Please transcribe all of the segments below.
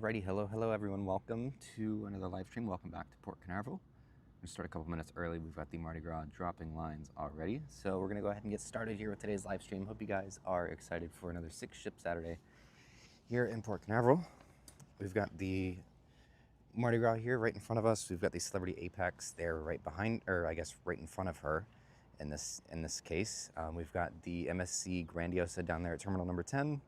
Alrighty, hello everyone. Welcome to another live stream. Welcome back to Port Canaveral. We're gonna start a couple minutes early. We've got the Mardi Gras dropping lines already. So we're gonna go ahead and get started here with today's live stream. Hope you guys are excited for another 6-ship Saturday here in Port Canaveral. We've got the Mardi Gras here right in front of us. We've got the Celebrity Apex there right behind, or I guess right in front of her in this case. We've got the MSC Grandiosa down there at terminal number 10.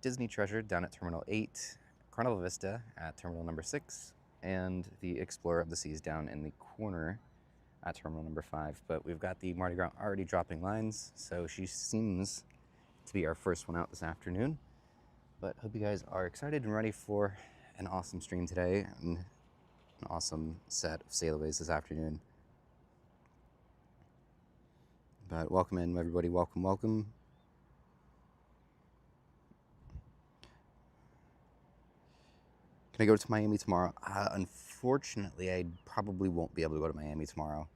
Disney Treasure down at terminal 8. Carnival Vista at terminal number 6, and the Explorer of the Seas down in the corner at terminal number 5. But we've got the Mardi Gras already dropping lines, so she seems to be our first one out this afternoon. But hope you guys are excited and ready for an awesome stream today and an awesome set of sailaways this afternoon. But welcome in, everybody. Welcome. Can I go to Miami tomorrow? Unfortunately, I probably won't be able to go to Miami tomorrow.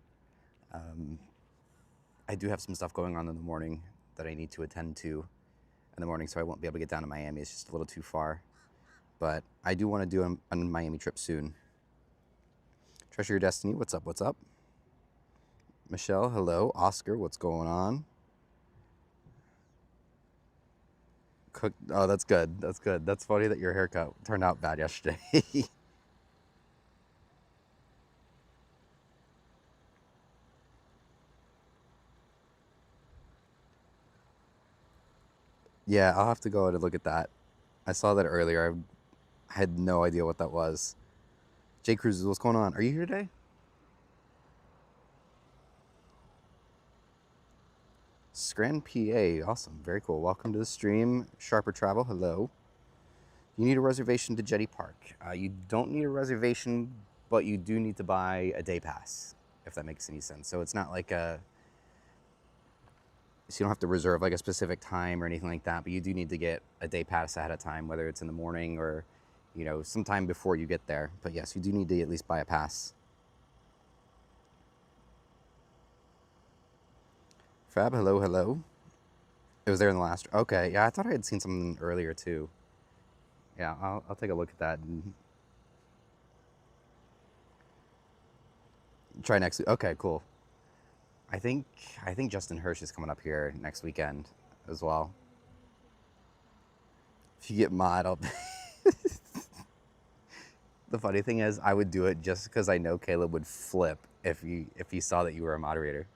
I do have some stuff going on in the morning that I need to attend to in the morning, so I won't be able to get down to Miami. It's just a little too far. But I do want to do a Miami trip soon. Treasure Your Destiny, what's up? Michelle, hello. Oscar, what's going on? Oh, that's good. That's funny that your haircut turned out bad yesterday. Yeah, I'll have to go and look at that. I saw that earlier. I had no idea what that was. J Cruises, what's going on? Are you here today? Scran PA, awesome, very cool. Welcome to the stream. Sharper Travel, hello. You need a reservation to Jetty Park. You don't need a reservation, but you do need to buy a day pass, if that makes any sense. So it's not like so you don't have to reserve like a specific time or anything like that, but you do need to get a day pass ahead of time, whether it's in the morning or, you know, sometime before you get there. But yes, you do need to at least buy a pass. Fab, hello. It was there in the last, okay, yeah, I thought I had seen something earlier too. Yeah, I'll take a look at that and try next week. Okay, cool. I think Justin Hirsch is coming up here next weekend as well. If you get mod, I'll The funny thing is, I would do it just because I know Caleb would flip if he saw that you were a moderator.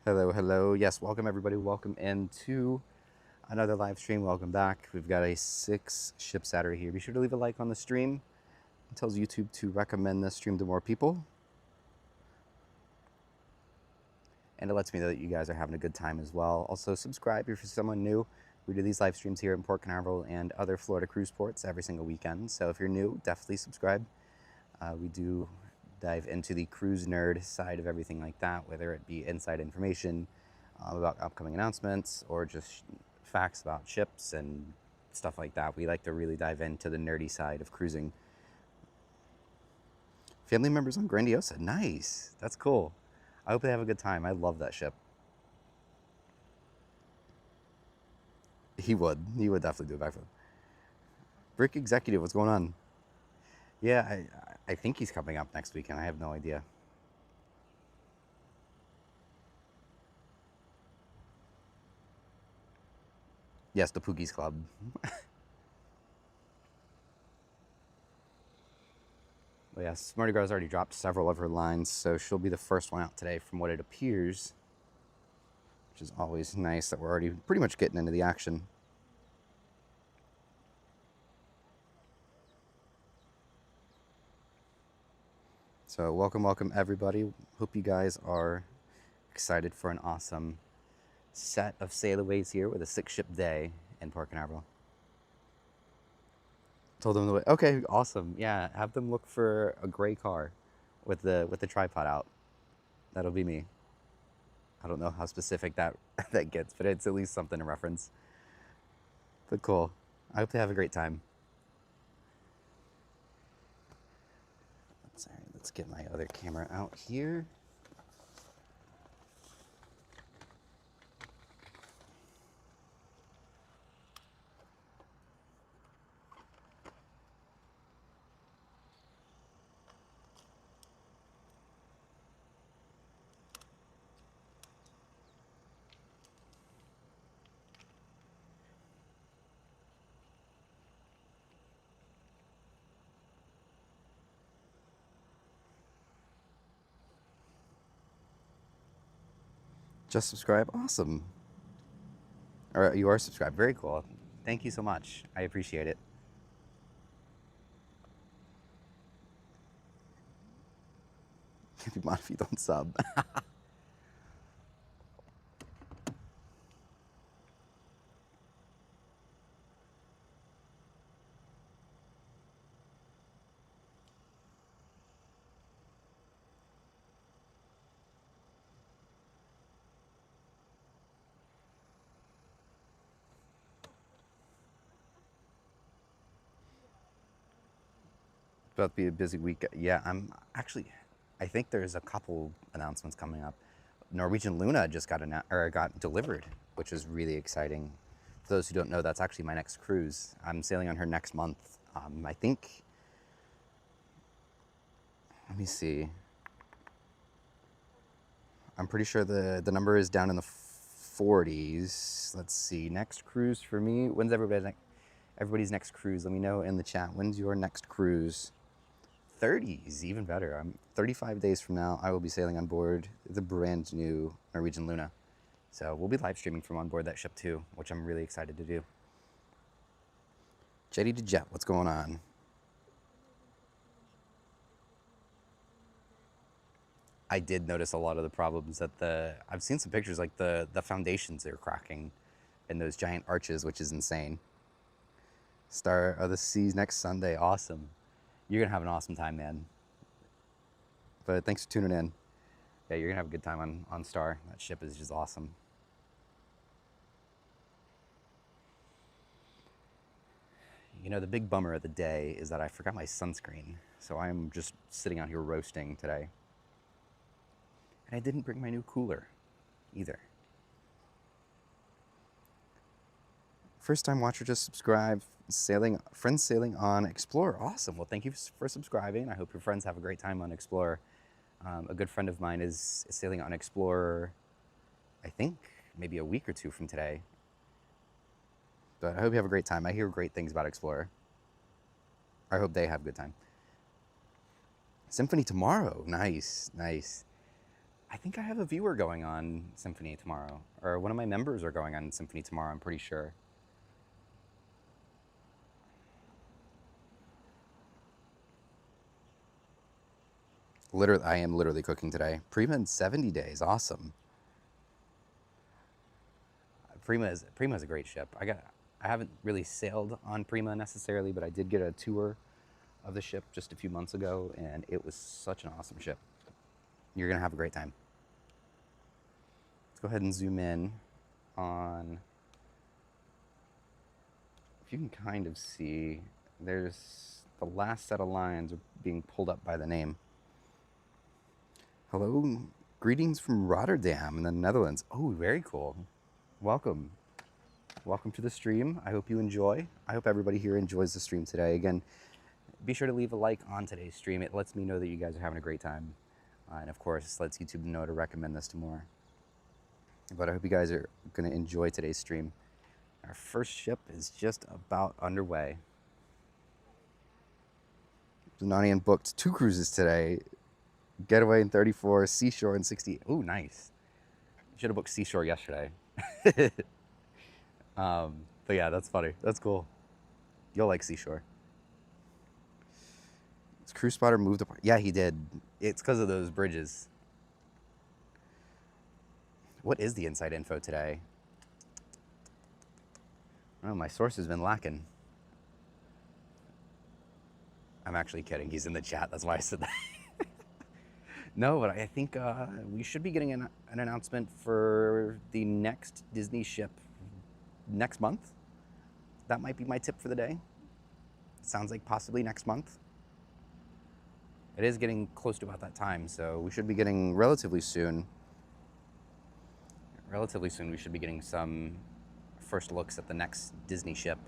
Hello. Yes, welcome everybody. Welcome into another live stream. Welcome back. We've got a 6-ship Saturday here. Be sure to leave a like on the stream. It tells YouTube to recommend this stream to more people. And it lets me know that you guys are having a good time as well. Also, subscribe if you're someone new. We do these live streams here in Port Canaveral and other Florida cruise ports every single weekend. So if you're new, definitely subscribe. We do dive into the cruise nerd side of everything like that, whether it be inside information about upcoming announcements or just facts about ships and stuff like that. We like to really dive into the nerdy side of cruising. Family members on Grandiosa, nice. That's cool. I hope they have a good time. I love that ship. He would definitely do a backflip. Brick Executive, what's going on? Yeah, I think he's coming up next weekend. I have no idea. Yes, the Pookies Club. Well, yes, Marty Gras already dropped several of her lines, so she'll be the first one out today from what it appears, which is always nice that we're already pretty much getting into the action. So welcome everybody. Hope you guys are excited for an awesome set of sailaways here with a 6-ship day in Port Canaveral. Told them the way. Okay, awesome. Yeah, have them look for a gray car with the tripod out. That'll be me. I don't know how specific that gets, but it's at least something to reference. But cool. I hope they have a great time. Let's get my other camera out here. Just subscribe. Awesome. Or you are subscribed. Very cool. Thank you so much. I appreciate it. Can't be mad if you don't sub. About to be a busy week. Yeah, I think there's a couple announcements coming up. Norwegian Luna just got delivered, which is really exciting. For those who don't know, that's actually my next cruise. I'm sailing on her next month. I think, let me see. I'm pretty sure the number is down in the 40s. Let's see. Next cruise for me. When's everybody's next cruise? Let me know in the chat. When's your next cruise? 30s, even better. I'm 35 days from now. I will be sailing on board the brand new Norwegian Luna. So we'll be live streaming from on board that ship too, which I'm really excited to do. Jetty to Jet, what's going on? I did notice a lot of the problems that I've seen some pictures, like the foundations are cracking in those giant arches, which is insane. Star of the Seas next Sunday, awesome. You're gonna have an awesome time, man. But thanks for tuning in. Yeah, you're gonna have a good time on Star. That ship is just awesome. You know, the big bummer of the day is that I forgot my sunscreen. So I'm just sitting out here roasting today. And I didn't bring my new cooler either. First time watcher, just subscribe. Friends sailing on Explorer. Awesome. Well, thank you for subscribing. I hope your friends have a great time on Explorer. A good friend of mine is sailing on Explorer, I think maybe a week or two from today. But I hope you have a great time. I hear great things about Explorer. I hope they have a good time. Symphony tomorrow. Nice, nice. I think I have a viewer going on Symphony tomorrow. Or one of my members are going on Symphony tomorrow, I'm pretty sure. I am literally cooking today. Prima in 70 days, awesome. Prima is a great ship. I haven't really sailed on Prima necessarily, but I did get a tour of the ship just a few months ago, and it was such an awesome ship. You're gonna have a great time. Let's go ahead and zoom in on, if you can kind of see, there's the last set of lines are being pulled up by the name. Hello, greetings from Rotterdam in the Netherlands. Oh, very cool. Welcome. Welcome to the stream. I hope you enjoy. I hope everybody here enjoys the stream today. Again, be sure to leave a like on today's stream. It lets me know that you guys are having a great time. And of course, lets YouTube know to recommend this to more. But I hope you guys are going to enjoy today's stream. Our first ship is just about underway. Zananian booked 2 cruises today. Getaway in 34, Seashore in 60. Oh, nice. Should have booked Seashore yesterday. But yeah, that's funny. That's cool. You'll like Seashore. His crew spotter moved apart. Yeah, he did. It's because of those bridges. What is the inside info today? Oh, my source has been lacking. I'm actually kidding. He's in the chat. That's why I said that. No, but I think we should be getting an announcement for the next Disney ship next month. That might be my tip for the day. It sounds like possibly next month. It is getting close to about that time, so we should be getting relatively soon. We should be getting some first looks at the next Disney ship.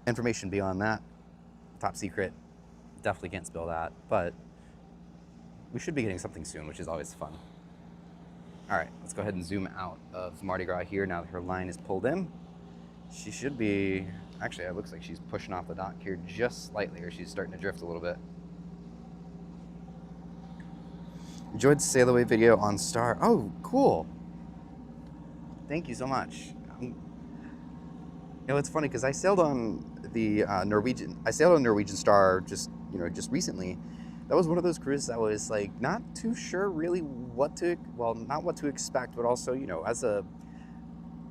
Information beyond that, top secret. Definitely can't spill that, but we should be getting something soon, which is always fun. All right, let's go ahead and zoom out of Mardi Gras here now that her line is pulled in. She should be, actually it looks like she's pushing off the dock here just slightly, or she's starting to drift a little bit. Enjoyed the sail away video on Star. Oh, cool. Thank you so much. It's funny because I sailed on the Norwegian. I sailed on Norwegian Star just recently. That was one of those cruises I was like not too sure really not what to expect, but also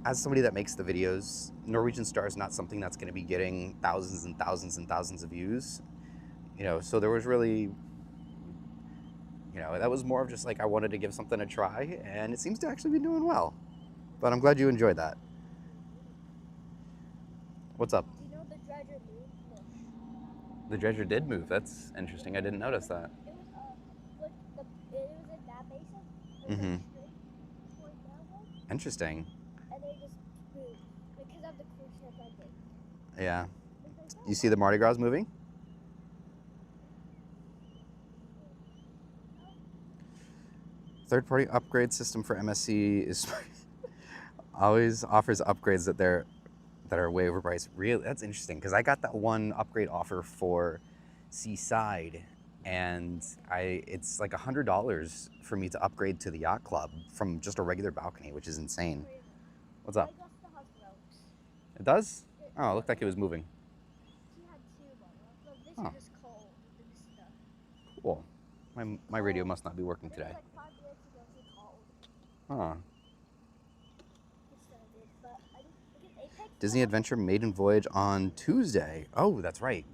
as somebody that makes the videos, Norwegian Star is not something that's going to be getting thousands and thousands and thousands of views. So there was really, that was more of just like I wanted to give something a try, and it seems to actually be doing well. But I'm glad you enjoyed that. What's up? Do you know the dredger moved? The dredger did move. That's interesting. I didn't notice that. It was in that basin. It was Mm-hmm. Port Canaveral, Interesting. and they just moved because of the cruise ship, I think. Yeah. You see the Mardi Gras moving? Third-party upgrade system for MSC is always offers upgrades that are way overpriced. Really, that's interesting because I got that one upgrade offer for Seaside, and it's like $100 for me to upgrade to the yacht club from just a regular balcony, which is insane. What's up? It does? Oh, it looked like it was moving. She had two bottles, but this Oh. is just cold. The Vista. Cool. My radio must not be working I think today. like 5 minutes ago she called. Huh. Vista did, but I think because Apex. Disney Adventure maiden voyage on Tuesday. Oh, that's right.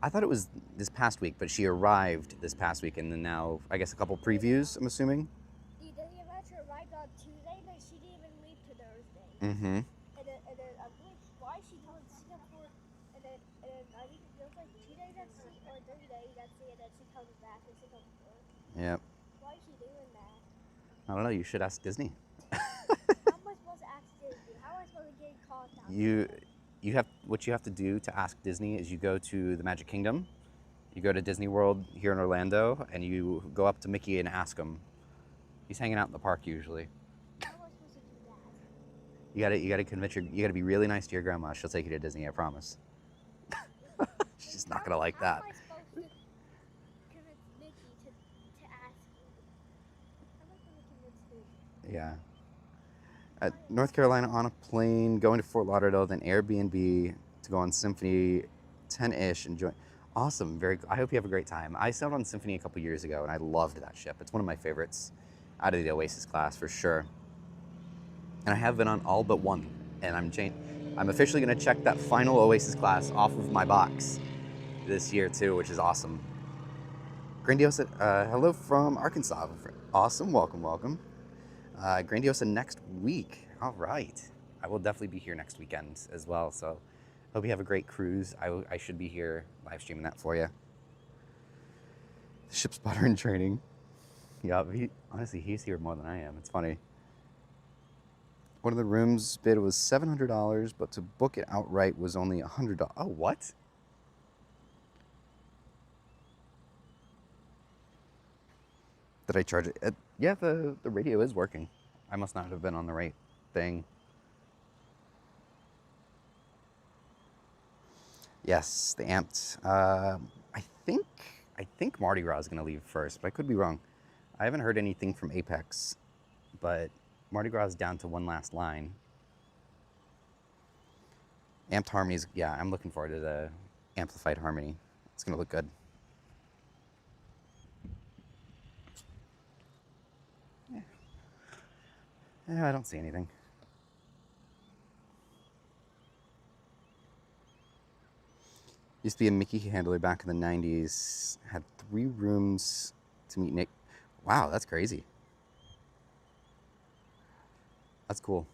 I thought it was this past week, but she arrived this past week, and then now I guess a couple previews. I'm assuming. The Disney Adventure arrived on Tuesday, but she didn't even leave to Thursday. Mm-hmm. And then I'm like, why is she doing Singapore? And then I think it was like 2 days at sea or 3 days at sea, and then she comes back to Singapore. Yep. Why is she doing that? I don't know. You should ask Disney. How am I supposed to ask Disney? How am I supposed to get in contact? What you have to do to ask Disney is you go to the Magic Kingdom, you go to Disney World here in Orlando, and you go up to Mickey and ask him. He's hanging out in the park usually. How am I supposed to do that? You gotta be really nice to your grandma. She'll take you to Disney, I promise. She's not gonna like that. How am I supposed to convince Mickey to ask me? How am I supposed to convince Disney? Yeah. At North Carolina on a plane, going to Fort Lauderdale, then Airbnb to go on Symphony 10-ish. Enjoy. Awesome. I hope you have a great time. I sailed on Symphony a couple years ago, and I loved that ship. It's one of my favorites out of the Oasis class for sure. And I have been on all but one, and I'm officially going to check that final Oasis class off of my box this year too, which is awesome. Grandiosa, hello from Arkansas. Awesome. Welcome. Grandiosa next week. All right. I will definitely be here next weekend as well. So hope you have a great cruise. I should be here live streaming that for you. The ship's spotter in training. Yeah, honestly, he's here more than I am. It's funny. One of the rooms bid was $700, but to book it outright was only $100. Oh, what? Did I charge it? Yeah, the radio is working. I must not have been on the right thing. Yes, the amped. I think Mardi Gras is going to leave first, but I could be wrong. I haven't heard anything from Apex, but Mardi Gras is down to one last line. Amped harmonies, yeah, I'm looking forward to the amplified harmony. It's going to look good. Yeah, I don't see anything. Used to be a Mickey handler back in the 90s. Had 3 rooms to meet Nick. Wow, that's crazy. That's cool.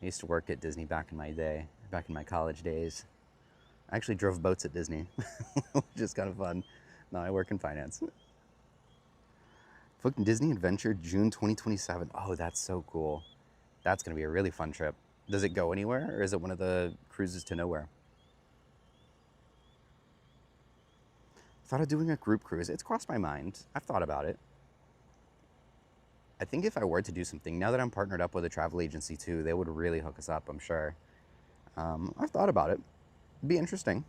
I used to work at Disney back in my day, back in my college days. I actually drove boats at Disney, which is kind of fun. Now I work in finance. Booked Disney Adventure June 2027. Oh, that's so cool. That's going to be a really fun trip. Does it go anywhere, or is it one of the cruises to nowhere? Thought of doing a group cruise. It's crossed my mind. I've thought about it. I think if I were to do something, now that I'm partnered up with a travel agency too, they would really hook us up, I'm sure. I've thought about it. It'd be interesting.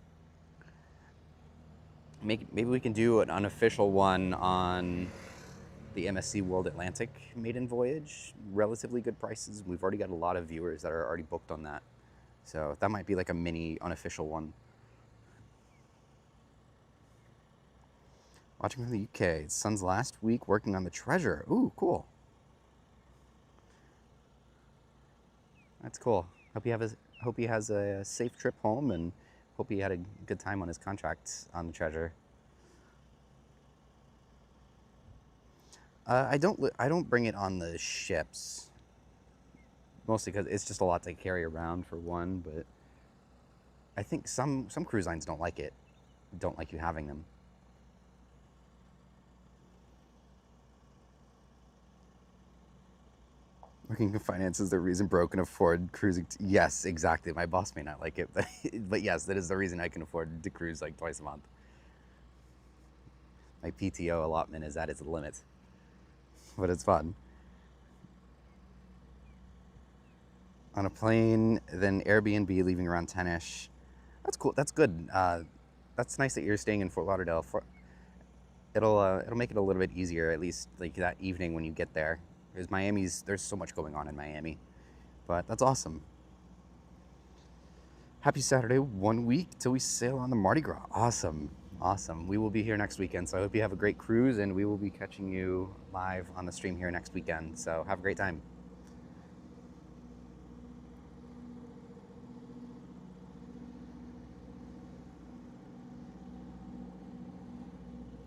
Maybe we can do an unofficial one on the MSC World Atlantic maiden voyage. Relatively good prices. We've already got a lot of viewers that are already booked on that. So that might be like a mini unofficial one. Watching from the UK. Son's last week working on the Treasure. Ooh, cool. That's cool. Hope he has a safe trip home, and hope he had a good time on his contract on the Treasure. I don't bring it on the ships, mostly because it's just a lot to carry around for one. But I think some cruise lines don't like you having them. Working in finance is the reason bro can afford cruising. Yes, exactly. My boss may not like it, but yes, that is the reason I can afford to cruise like twice a month. My PTO allotment is at its limit, but it's fun. On a plane, then Airbnb, leaving around 10ish. That's cool. That's good. That's nice that you're staying in Fort Lauderdale. It'll make it a little bit easier, at least like that evening when you get there. Because there's so much going on in Miami, but that's awesome. Happy Saturday, 1 week till we sail on the Mardi Gras. Awesome, awesome. We will be here next weekend, so I hope you have a great cruise, and we will be catching you live on the stream here next weekend. So have a great time.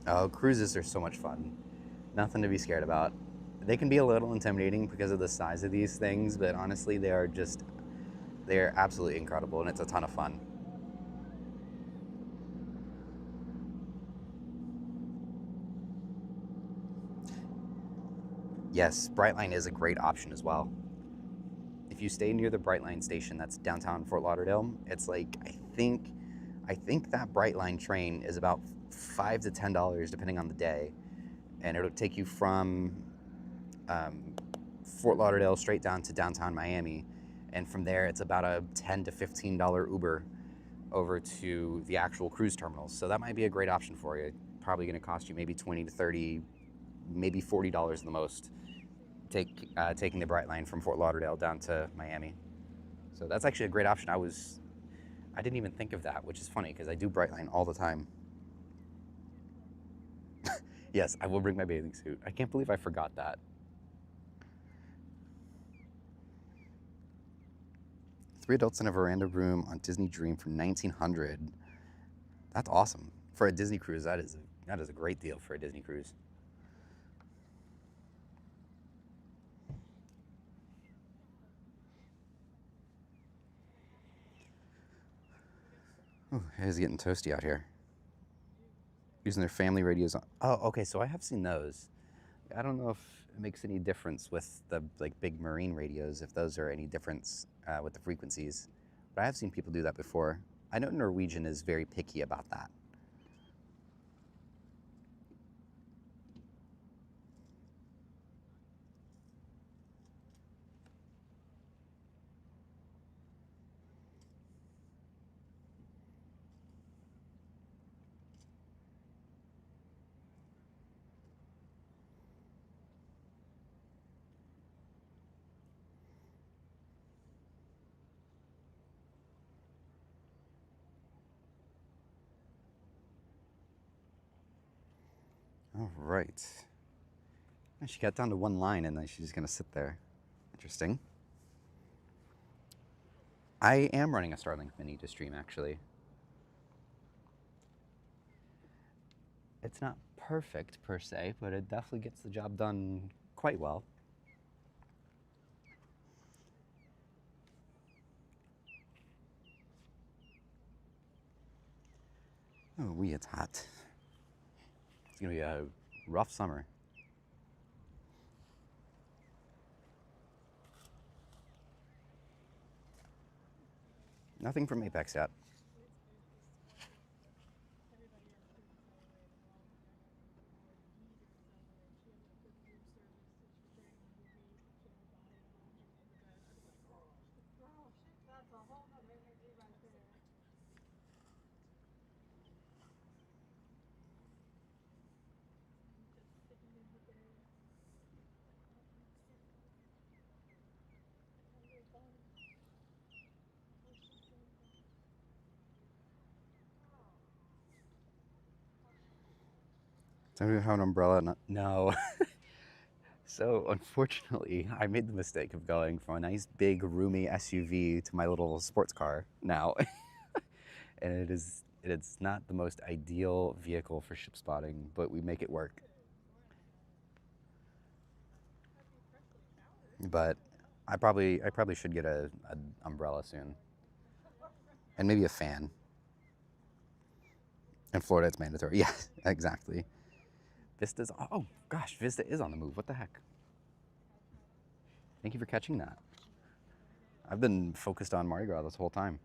Oh, cruises are so much fun. Nothing to be scared about. They can be a little intimidating because of the size of these things, but honestly, they're absolutely incredible, and it's a ton of fun. Yes, Brightline is a great option as well. If you stay near the Brightline station that's downtown Fort Lauderdale, it's like I think that Brightline train is about $5 to $10 depending on the day, and it'll take you from Fort Lauderdale straight down to downtown Miami, and from there it's about a $10 to $15 Uber over to the actual cruise terminals. So that might be a great option for you. Probably going to cost you maybe $20 to $30, maybe $40 the most. Taking the Brightline from Fort Lauderdale down to Miami. So that's actually a great option. I didn't even think of that, which is funny because I do Brightline all the time. Yes, I will bring my bathing suit. I can't believe I forgot that. Three adults in a veranda room on Disney Dream for $1,900. That's awesome. For a Disney cruise, that is a great deal for a Disney cruise. Oh, it is getting toasty out here. Using their family radios on. Oh, okay, so I have seen those. I don't know if it makes any difference with the like big marine radios, if those are any difference with the frequencies. But I have seen people do that before. I know Norwegian is very picky about that. All right. And she got down to one line and then she's just gonna sit there. Interesting. I am running a Starlink Mini to stream, actually. It's not perfect per se, but it definitely gets the job done quite well. Oh, it's hot. It's gonna be a rough summer. Nothing from Apex yet. Don't you have an umbrella? No. So unfortunately, I made the mistake of going from a nice big roomy SUV to my little sports car now. And it's not the most ideal vehicle for ship spotting, but we make it work. But I probably should get a umbrella soon. And maybe a fan. In Florida it's mandatory. Yeah, exactly. Vista's, oh gosh, Vista is on the move. What the heck? Thank you for catching that. I've been focused on Mardi Gras this whole time.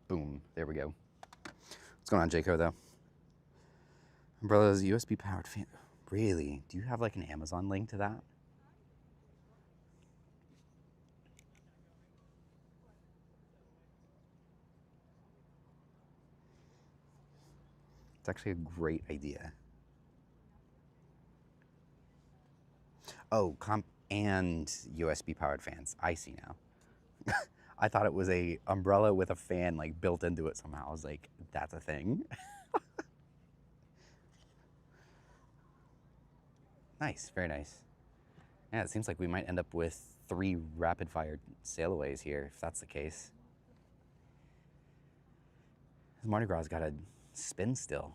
Boom, there we go. What's going on, Jayco, though? Umbrella's USB powered fan. Really? Do you have like an Amazon link to that? It's actually a great idea. Oh, and USB powered fans. I see now. I thought it was a umbrella with a fan like built into it somehow. I was like, that's a thing. Nice, very nice. Yeah, it seems like we might end up with 3 rapid fire sailaways here, if that's the case. Mardi Gras got to spin still.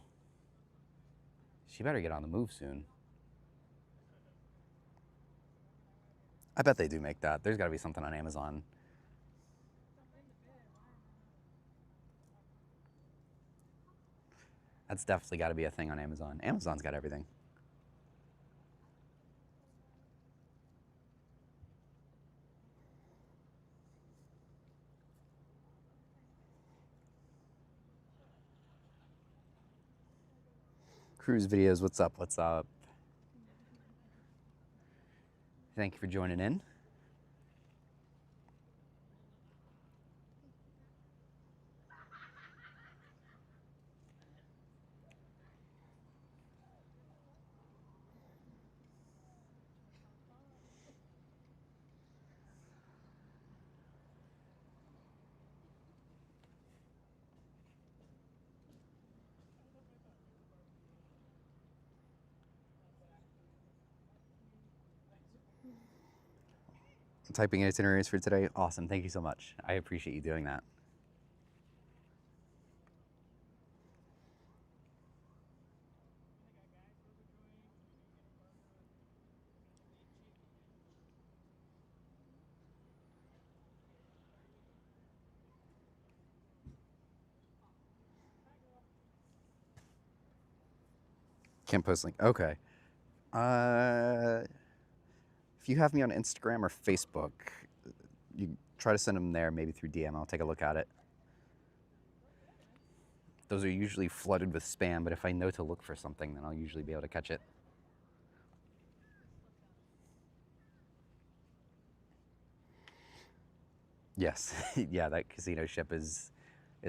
She better get on the move soon. I bet they do make that. There's got to be something on Amazon. That's definitely got to be a thing on Amazon. Amazon's got everything. Cruise videos, what's up? What's up? Thank you for joining in. Typing itineraries for today. Awesome. Thank you so much. I appreciate you doing that. Can't post link. Okay. If you have me on Instagram or Facebook, you try to send them there, maybe through DM. I'll take a look at it. Those are usually flooded with spam, but if I know to look for something, then I'll usually be able to catch it. Yes, yeah, that casino ship is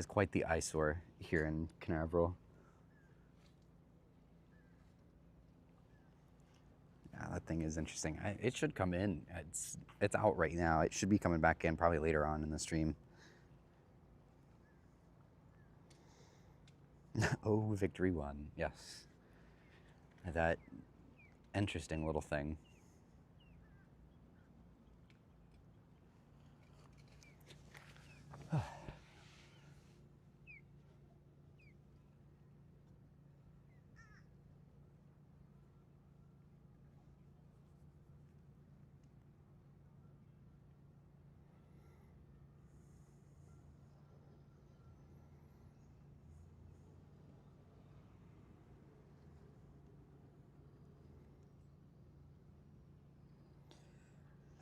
quite the eyesore here in Canaveral. Yeah, that thing is interesting. It should come in. It's out right now. It should be coming back in probably later on in the stream. Oh, victory won. Yes. That interesting little thing.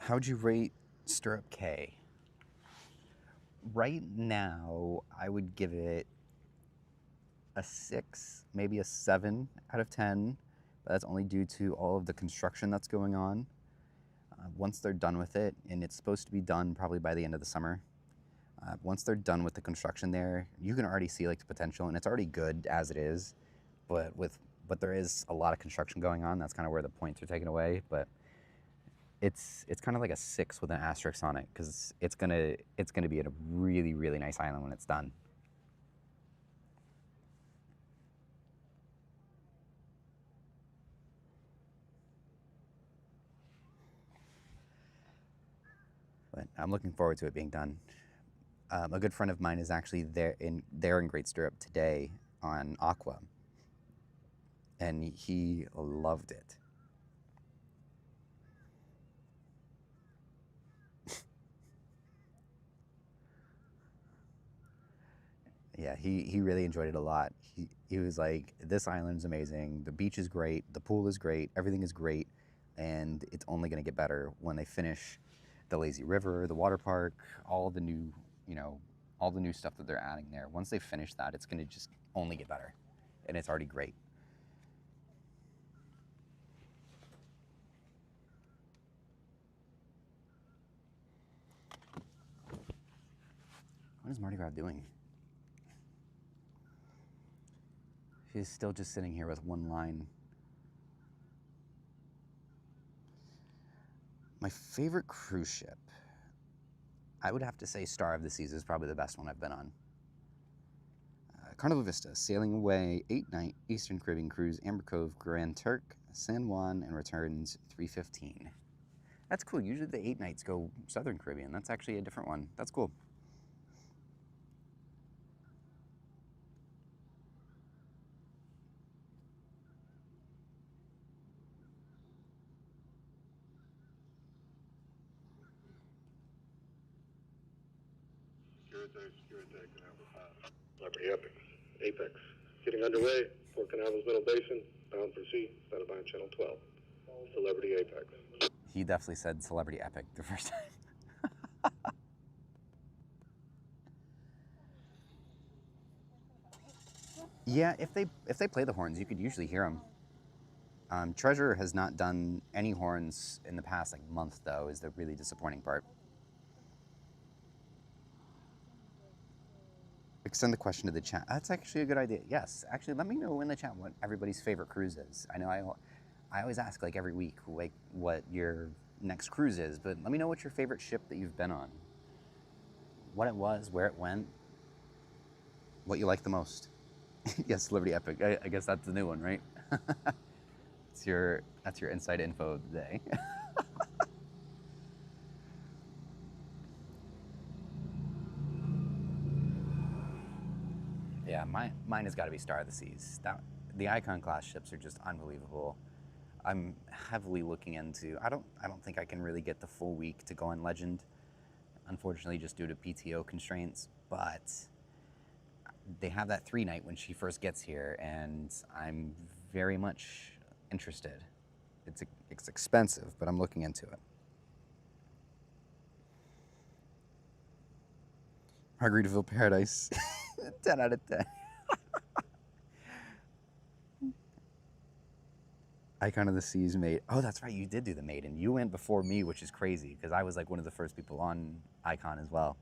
How'd you rate Stirrup K? Right now, I would give it a 6, maybe a 7 out of 10. But that's only due to all of the construction that's going on. Once they're done with it, and it's supposed to be done probably by the end of the summer, once they're done with the construction there, you can already see like the potential, and it's already good as it is. But there is a lot of construction going on. That's kind of where the points are taken away. But It's kind of like a 6 with an asterisk on it because it's gonna be at a really, really nice island when it's done. But I'm looking forward to it being done. A good friend of mine is actually there in Great Stirrup today on Aqua, and he loved it. Yeah, he really enjoyed it a lot. He was like, this island's amazing. The beach is great. The pool is great. Everything is great, and it's only going to get better when they finish the lazy river, the water park, all the new, all the new stuff that they're adding there. Once they finish that, it's going to just only get better, and it's already great. What is Marty Gras doing? She's still just sitting here with one line. My favorite cruise ship, I would have to say Star of the Seas is probably the best one I've been on. Carnival Vista, sailing away 8-night Eastern Caribbean cruise, Amber Cove, Grand Turk, San Juan, and returns 3:15. That's cool. Usually the 8 nights go Southern Caribbean. That's actually a different one. That's cool. Celebrity Apex. Getting underway. Port Canaveral Middle Basin. Bound for sea. Started by Channel 12. Celebrity Apex. He definitely said Celebrity Epic the first time. Yeah, if they play the horns, you could usually hear them. Treasure has not done any horns in the past month, though, is the really disappointing part. Extend the question to the chat. That's actually a good idea. Yes, actually, let me know in the chat what everybody's favorite cruise is. I know I always ask every week what your next cruise is, but let me know what your favorite ship that you've been on. What it was, where it went, what you like the most. Yes, Celebrity Epic. I guess that's the new one, right? That's your inside info of the day. Yeah, mine has got to be Star of the Seas. The Icon class ships are just unbelievable. I'm heavily looking into. I don't think I can really get the full week to go on Legend, unfortunately, just due to PTO constraints. But they have that 3-night when she first gets here, and I'm very much interested. It's expensive, but I'm looking into it. Margaritaville Paradise, 10 out of 10. Icon of the Seas Maiden. Oh, that's right, you did do the Maiden. You went before me, which is crazy, because I was one of the first people on Icon as well.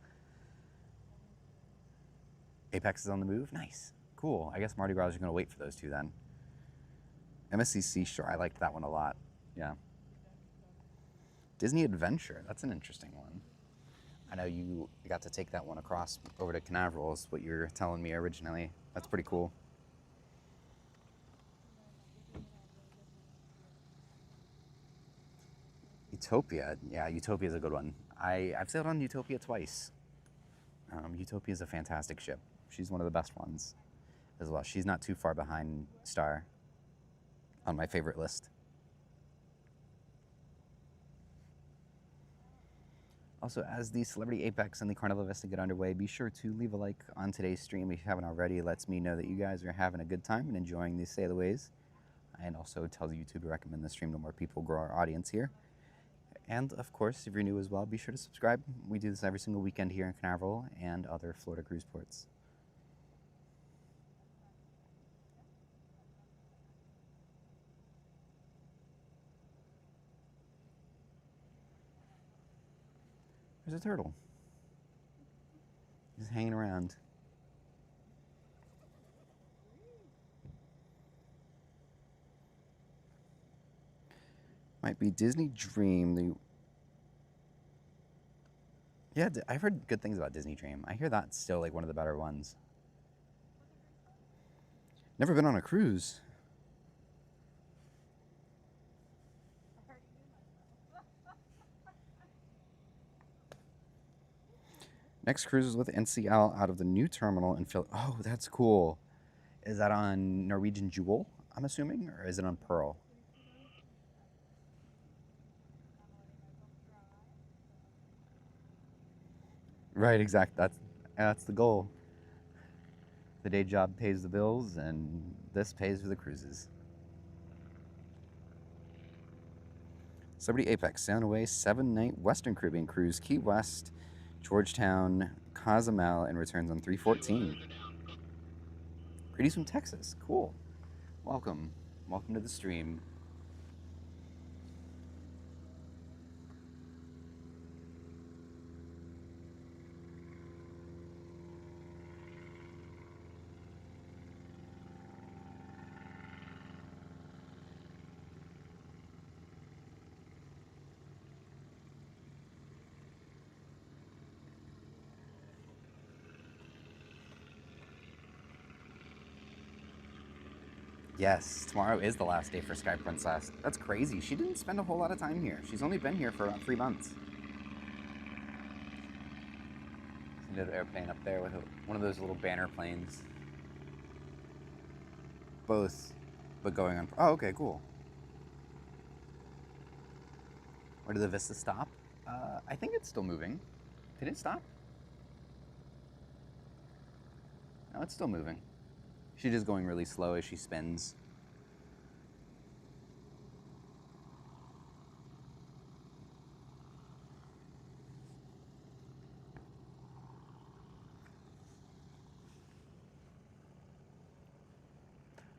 Apex is on the move? Nice. Cool. I guess Mardi Gras is going to wait for those two then. MSC Seashore, I liked that one a lot. Yeah. Disney Adventure, that's an interesting one. I know you got to take that one across over to Canaveral, is what you were telling me originally. That's pretty cool. Utopia, yeah, Utopia is a good one. I've sailed on Utopia twice. Utopia is a fantastic ship. She's one of the best ones as well. She's not too far behind Star on my favorite list. Also, as the Celebrity Apex and the Carnival Vista get underway, be sure to leave a like on today's stream if you haven't already. It lets me know that you guys are having a good time and enjoying these sailaways, and also tells YouTube to recommend the stream to more people, grow our audience here. And of course, if you're new as well, be sure to subscribe. We do this every single weekend here in Canaveral and other Florida cruise ports. There's a turtle. He's hanging around. Might be Disney Dream, the Yeah, I've heard good things about Disney Dream. I hear that's still like one of the better ones. Never been on a cruise. Next cruise is with NCL out of the new terminal in Philly. Oh, that's cool. Is that on Norwegian Jewel, I'm assuming, or is it on Pearl? Right, exact. That's the goal. The day job pays the bills, and this pays for the cruises. Celebrity Apex, sail away 7-night Western Caribbean cruise, Key West, Georgetown, Cozumel, and returns on 3/14. Greetings from Texas. Cool. Welcome. Welcome to the stream. Yes, tomorrow is the last day for Sky Princess. That's crazy. She didn't spend a whole lot of time here. She's only been here for about 3 months. Another airplane up there with one of those little banner planes. Both, but going on. Oh, okay, cool. Where did the Vista stop? I think it's still moving. Did it stop? No, it's still moving. She's just going really slow as she spins.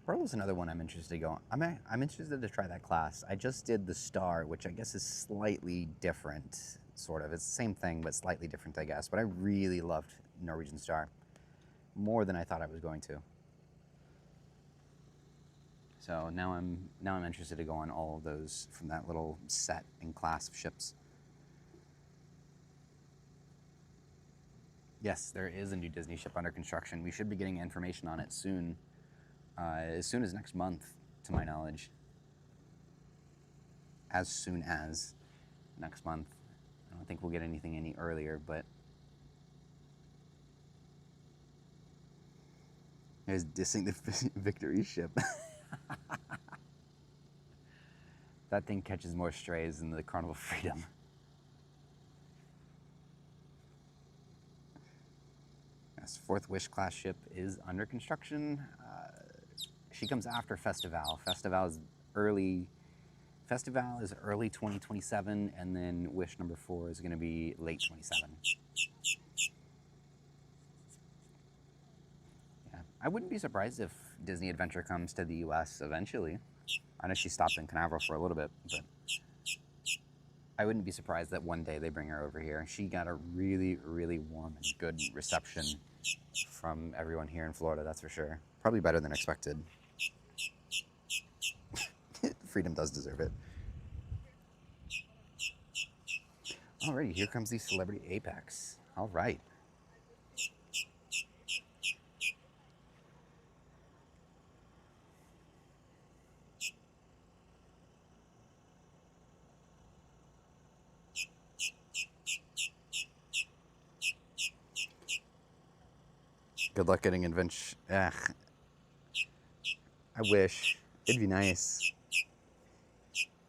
Pearl is another one I'm interested to go on. I'm interested to try that class. I just did the Star, which I guess is slightly different, sort of. It's the same thing, but slightly different, I guess. But I really loved Norwegian Star, more than I thought I was going to. So now I'm interested to go on all of those from that little set and class of ships. Yes, there is a new Disney ship under construction. We should be getting information on it soon. As soon as next month, to my knowledge. As soon as next month. I don't think we'll get anything any earlier, but there's dissing the Victory ship. That thing catches more strays than the Carnival Freedom. Yes, Fourth Wish class ship is under construction. She comes after Festival. Festival is early 2027, and then Wish number 4 is going to be late 27. Yeah, I wouldn't be surprised if Disney Adventure comes to the U.S. eventually. I know she stopped in Canaveral for a little bit, but I wouldn't be surprised that one day they bring her over here. She got a really, really warm and good reception from everyone here in Florida, that's for sure. Probably better than expected. Freedom does deserve it. Alrighty, here comes the Celebrity Apex. All right. Good luck getting invention. I wish. It'd be nice.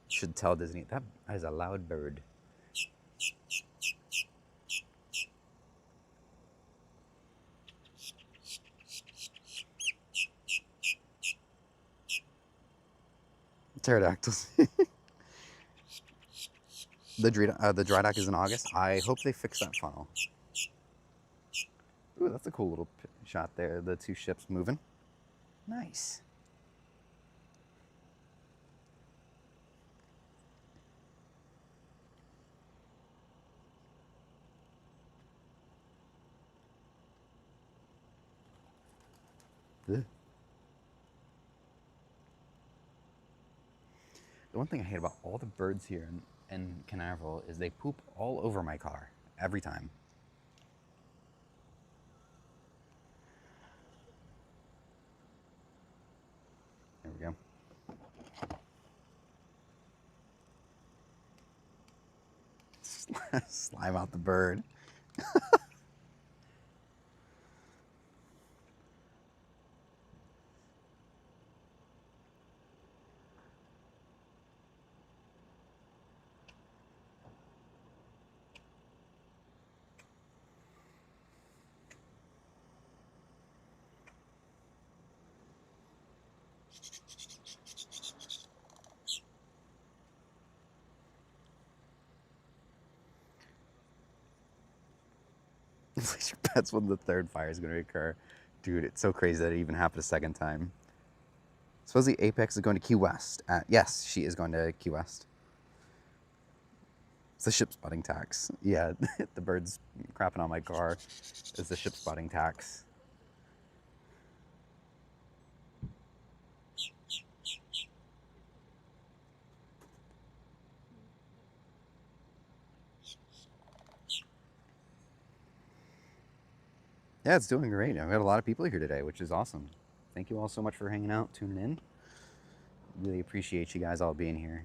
Should tell Disney. That is a loud bird. Pterodactyls. The dry dock is in August. I hope they fix that funnel. Ooh, that's a cool little shot there. The two ships moving. Nice. Ugh. The one thing I hate about all the birds here in Canaveral is they poop all over my car every time. Slime out the bird. Place your bets when the third fire is going to occur. Dude, it's so crazy that it even happened a second time. Supposedly Apex is going to Key West. Yes, she is going to Key West. It's the ship spotting tax. Yeah, the bird's crapping on my car. It's the ship spotting tax. Yeah, it's doing great. I've got a lot of people here today, which is awesome. Thank you all so much for hanging out, tuning in. Really appreciate you guys all being here.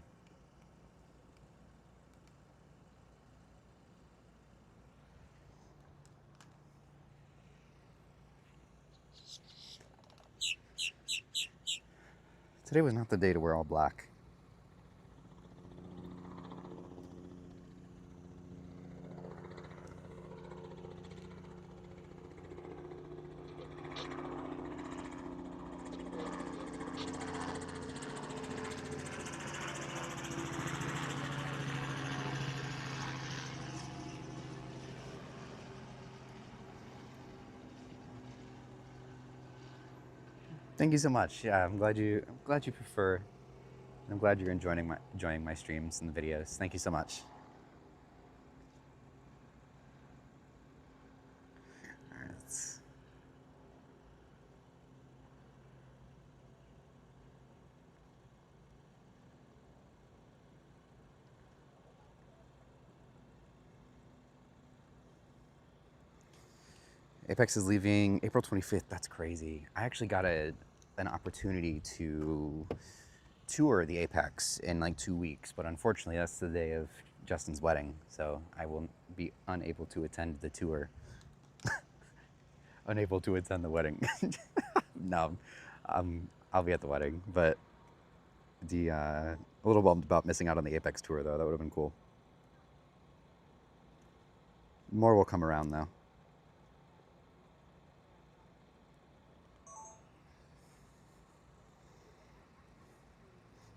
Today was not the day to wear all black. Thank you so much. Yeah, I'm glad you prefer. I'm glad you're enjoying my streams and the videos. Thank you so much. All right, Apex is leaving April 25th. That's crazy. I actually got an opportunity to tour the Apex in like 2 weeks, but unfortunately that's the day of Justin's wedding, so I will be unable to attend the tour. Unable to attend the wedding. No, I'll be at the wedding, but a little bummed about missing out on the Apex tour though. That would have been cool. More will come around though.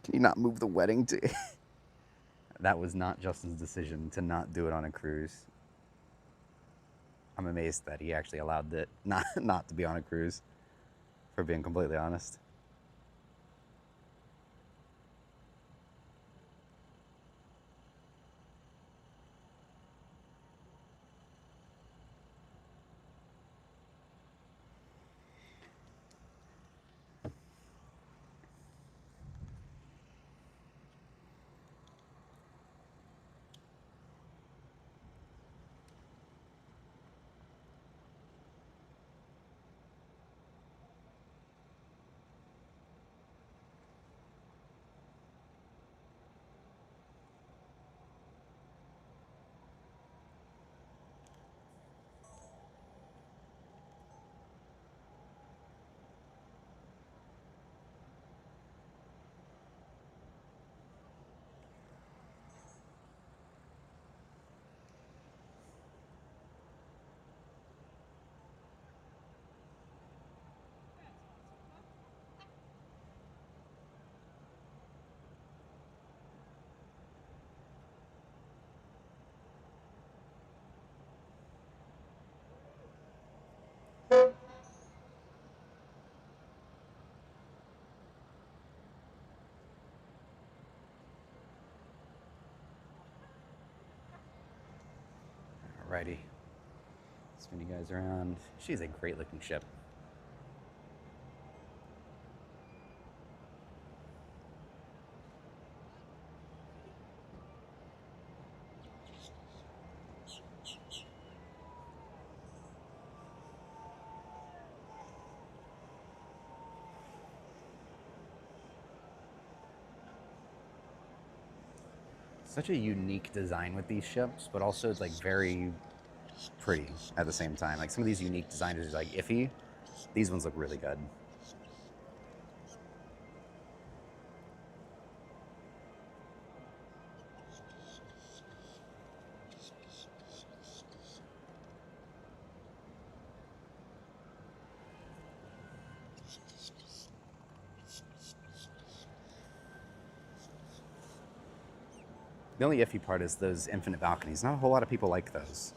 Can you not move the wedding to? That was not Justin's decision to not do it on a cruise. I'm amazed that he actually allowed it not to be on a cruise, for being completely honest. Alrighty. Spin you guys around. She's a great looking ship. such a unique design with these ships, but also it's like very pretty at the same time. Like some of these unique designers are like iffy. These ones look really good. The only iffy part is those infinite balconies. Not a whole lot of people like those.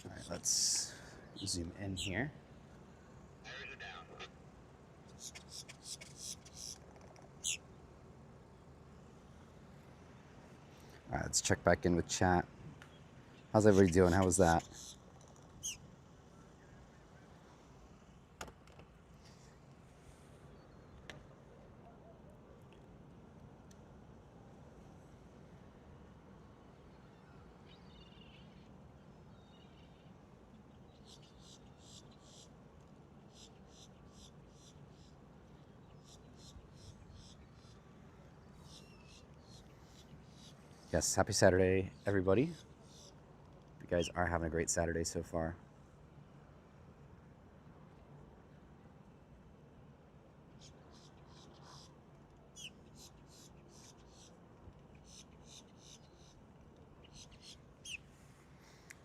All right, let's zoom in here. All right, let's check back in with chat. How's everybody doing? How was that? Yes, happy Saturday, everybody. You guys are having a great Saturday so far.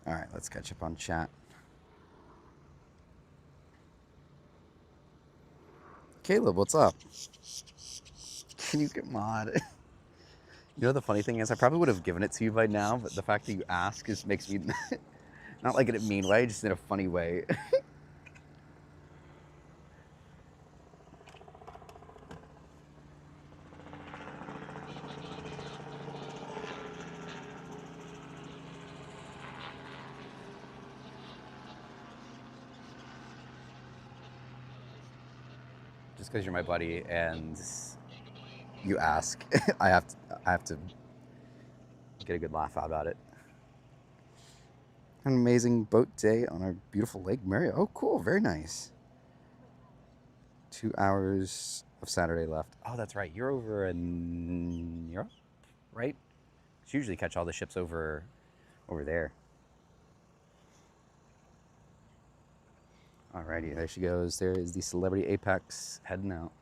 All right, let's catch up on chat. Caleb, what's up? Can you get mod? You know, the funny thing is, I probably would have given it to you by now, but the fact that you ask just makes me, not like in a mean way, just in a funny way. Just because you're my buddy and you ask, I have to get a good laugh out about it. An amazing boat day on our beautiful Lake Mario. Oh, cool. Very nice. 2 hours of Saturday left. Oh, that's right. You're over in Europe, right? You usually catch all the ships over there. Alrighty, there she goes. There is the Celebrity Apex heading out.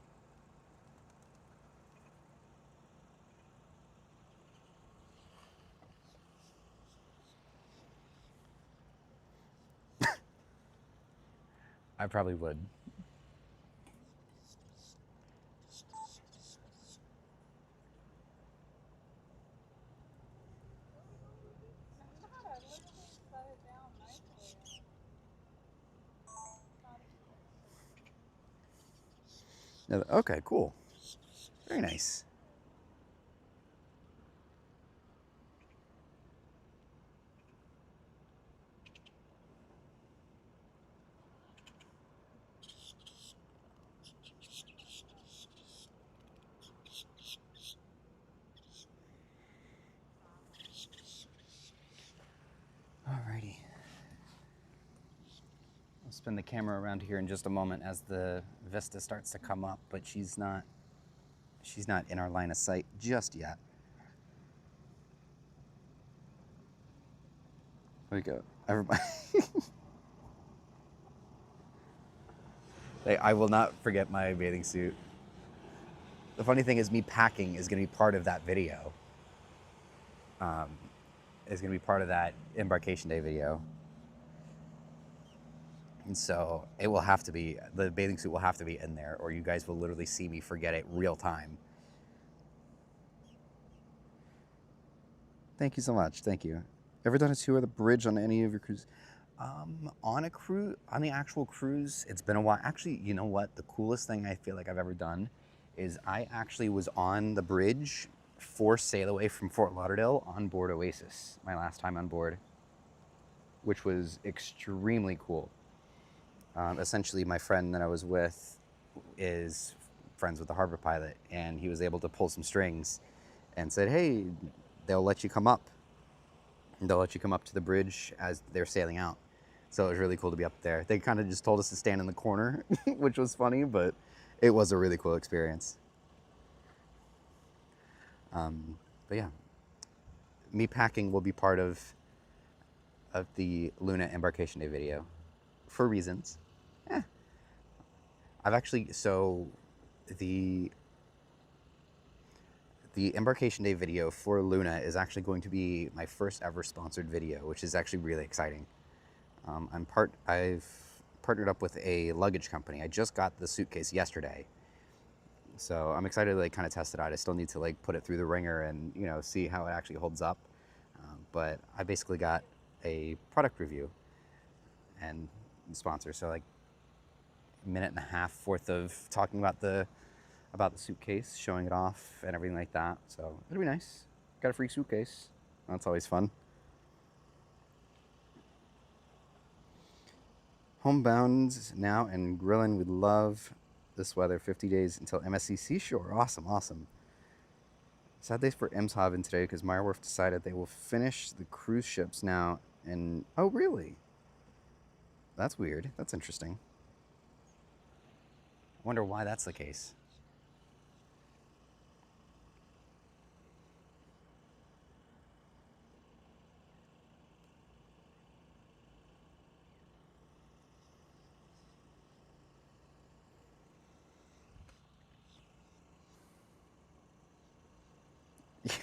I probably would. Okay, cool. Very nice. Alrighty. I'll spin the camera around here in just a moment as the Vista starts to come up, but she's not in our line of sight just yet. There we go. Everybody. Hey, I will not forget my bathing suit. The funny thing is me packing is going to be part of that video. Is going to be part of that embarkation day video. And so it will have to be, the bathing suit will have to be in there, or you guys will literally see me forget it real time. Thank you so much. Thank you. Ever done a tour of the bridge on any of your cruises? On a cruise, on the actual cruise, it's been a while. Actually, you know what? The coolest thing I feel like I've ever done is I actually was on the bridge for sail away from Fort Lauderdale on board Oasis, my last time on board, which was extremely cool. Essentially, my friend that I was with is friends with the harbor pilot, and he was able to pull some strings and said, hey, they'll let you come up. They'll let you come up to the bridge as they're sailing out. So it was really cool to be up there. They kind of just told us to stand in the corner, which was funny, but it was a really cool experience. But yeah, me packing will be part of the Luna Embarkation Day video for reasons. I've actually, so the Embarkation Day video for Luna is actually going to be my first ever sponsored video, which is actually really exciting. I've partnered up with a luggage company. I just got the suitcase yesterday, so I'm excited to like kind of test it out. I still need to like put it through the ringer and see how it actually holds up. But I basically got a product review and sponsor, so like a minute and a half worth of talking about the suitcase, showing it off and everything like that. So it'll be nice. Got a free suitcase. That's always fun. Homebound now and grilling. We'd love this weather. 50 days until MSC Seashore. Awesome, awesome. Sad days for Emshaven today because Meyerwerf decided they will finish the cruise ships now. And oh, really? That's weird. That's interesting. I wonder why that's the case.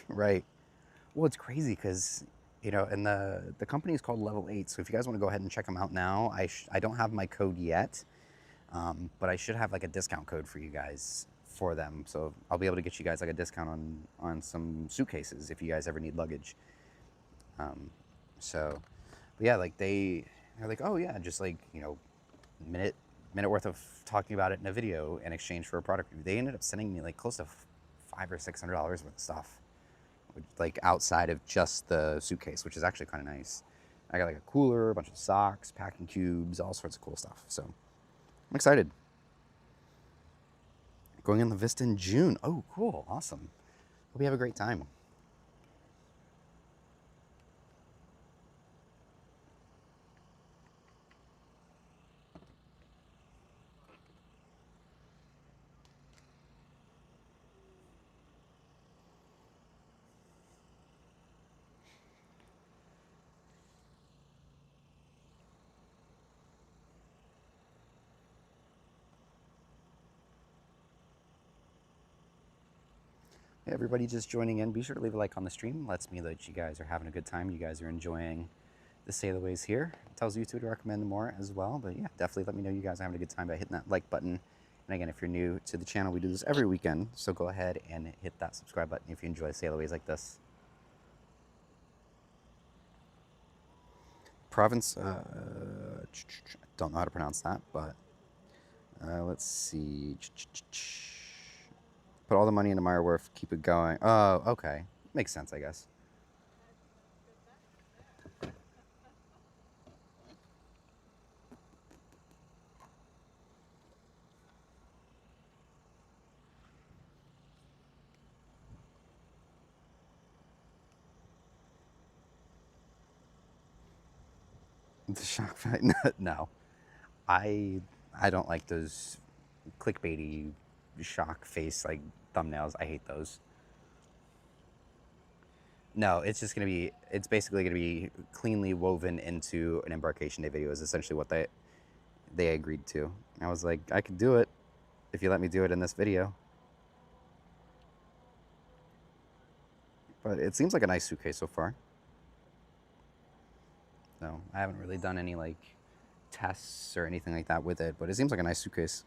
Right. Well, it's crazy because, and the company is called Level 8. So if you guys want to go ahead and check them out now, I don't have my code yet, but I should have like a discount code for you guys for them. So I'll be able to get you guys like a discount on some suitcases if you guys ever need luggage. But yeah, like they're like, oh yeah, just like, minute worth of talking about it in a video in exchange for a product review. They ended up sending me like close to $500 or $600 worth of stuff, like outside of just the suitcase, which is actually kind of nice. I got like a cooler, a bunch of socks, packing cubes, all sorts of cool stuff. So I'm excited. Going on the Vista in June. Oh, cool. Awesome. Hope you have a great time. Hey, everybody just joining in, be sure to leave a like on the stream. Lets me know that you guys are having a good time. You guys are enjoying the sailaways here. It tells YouTube to recommend more as well. But yeah, definitely let me know you guys are having a good time by hitting that like button. And again, if you're new to the channel, we do this every weekend. So go ahead and hit that subscribe button if you enjoy sailaways like this. Province, don't know how to pronounce that, but let's see. Put all the money into Meyerwerf, keep it going. Oh, okay. Makes sense, I guess. The shock fight? No. I don't like those clickbaity shock face like thumbnails. I hate those. No, it's just gonna be, it's basically gonna be cleanly woven into an Embarkation Day video is essentially what they agreed to. I was like, I could do it if you let me do it in this video. But it seems like a nice suitcase so far. So I haven't really done any like tests or anything like that with it, but it seems like a nice suitcase.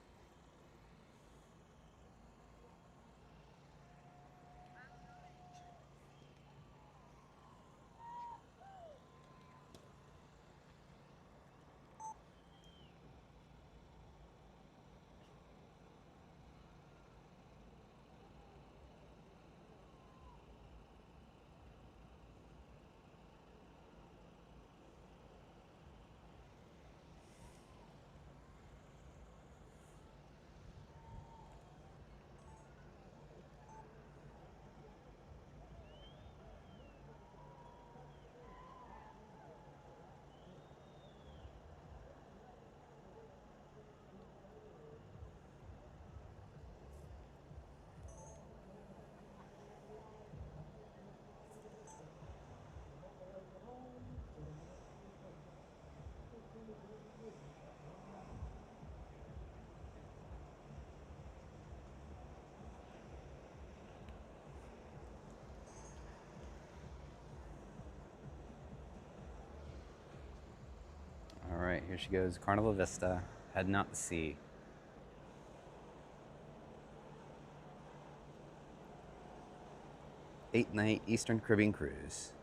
All right, here she goes, Carnival Vista, heading out to sea. 8-night Eastern Caribbean cruise.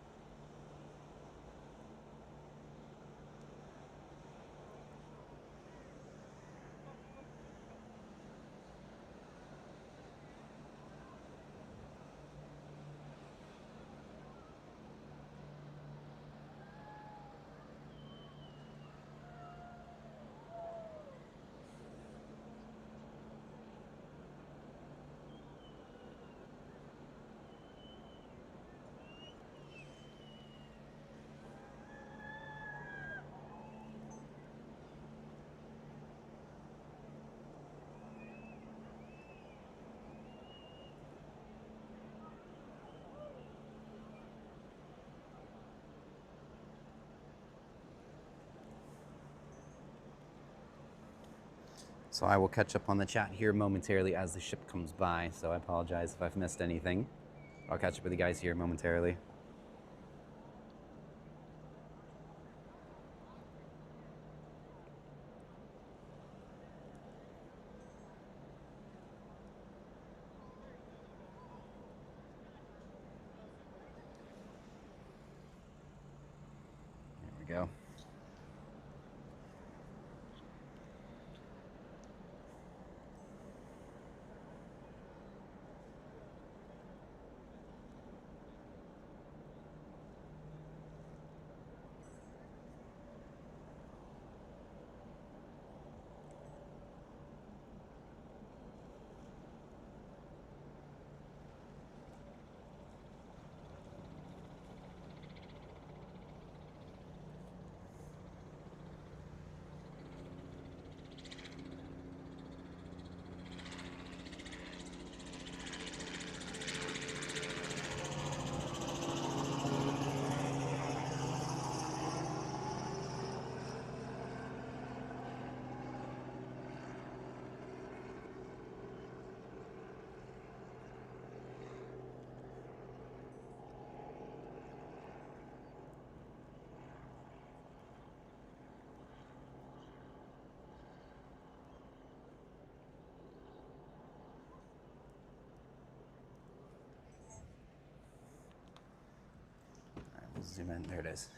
So I will catch up on the chat here momentarily as the ship comes by, so I apologize if I've missed anything. I'll catch up with you guys here momentarily. There we go. We'll zoom in. There it is.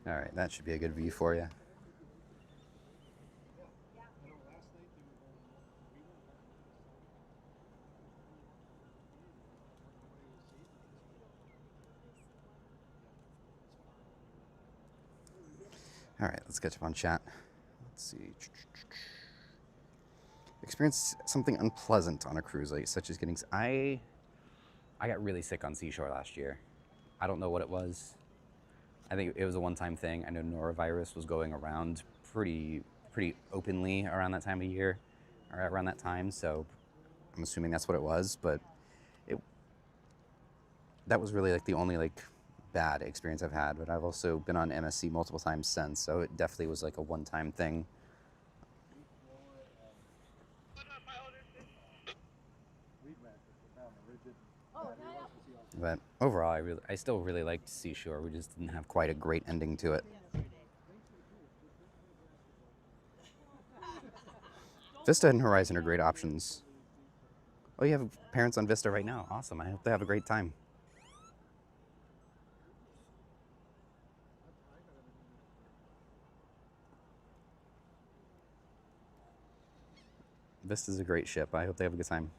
All right, that should be a good view for you. All right, let's catch up on chat. Let's see. Experience something unpleasant on a cruise, like such as getting. I got really sick on Seashore last year. I don't know what it was. I think it was a one-time thing. I know norovirus was going around pretty openly around that time of year, or around that time. So I'm assuming that's what it was. But that was really like the only like bad experience I've had. But I've also been on MSC multiple times since, so it definitely was like a one-time thing. But overall, I still really liked Seashore. We just didn't have quite a great ending to it. Vista and Horizon are great options. Oh, you have parents on Vista right now. Awesome. I hope they have a great time. Vista's a great ship. I hope they have a good time.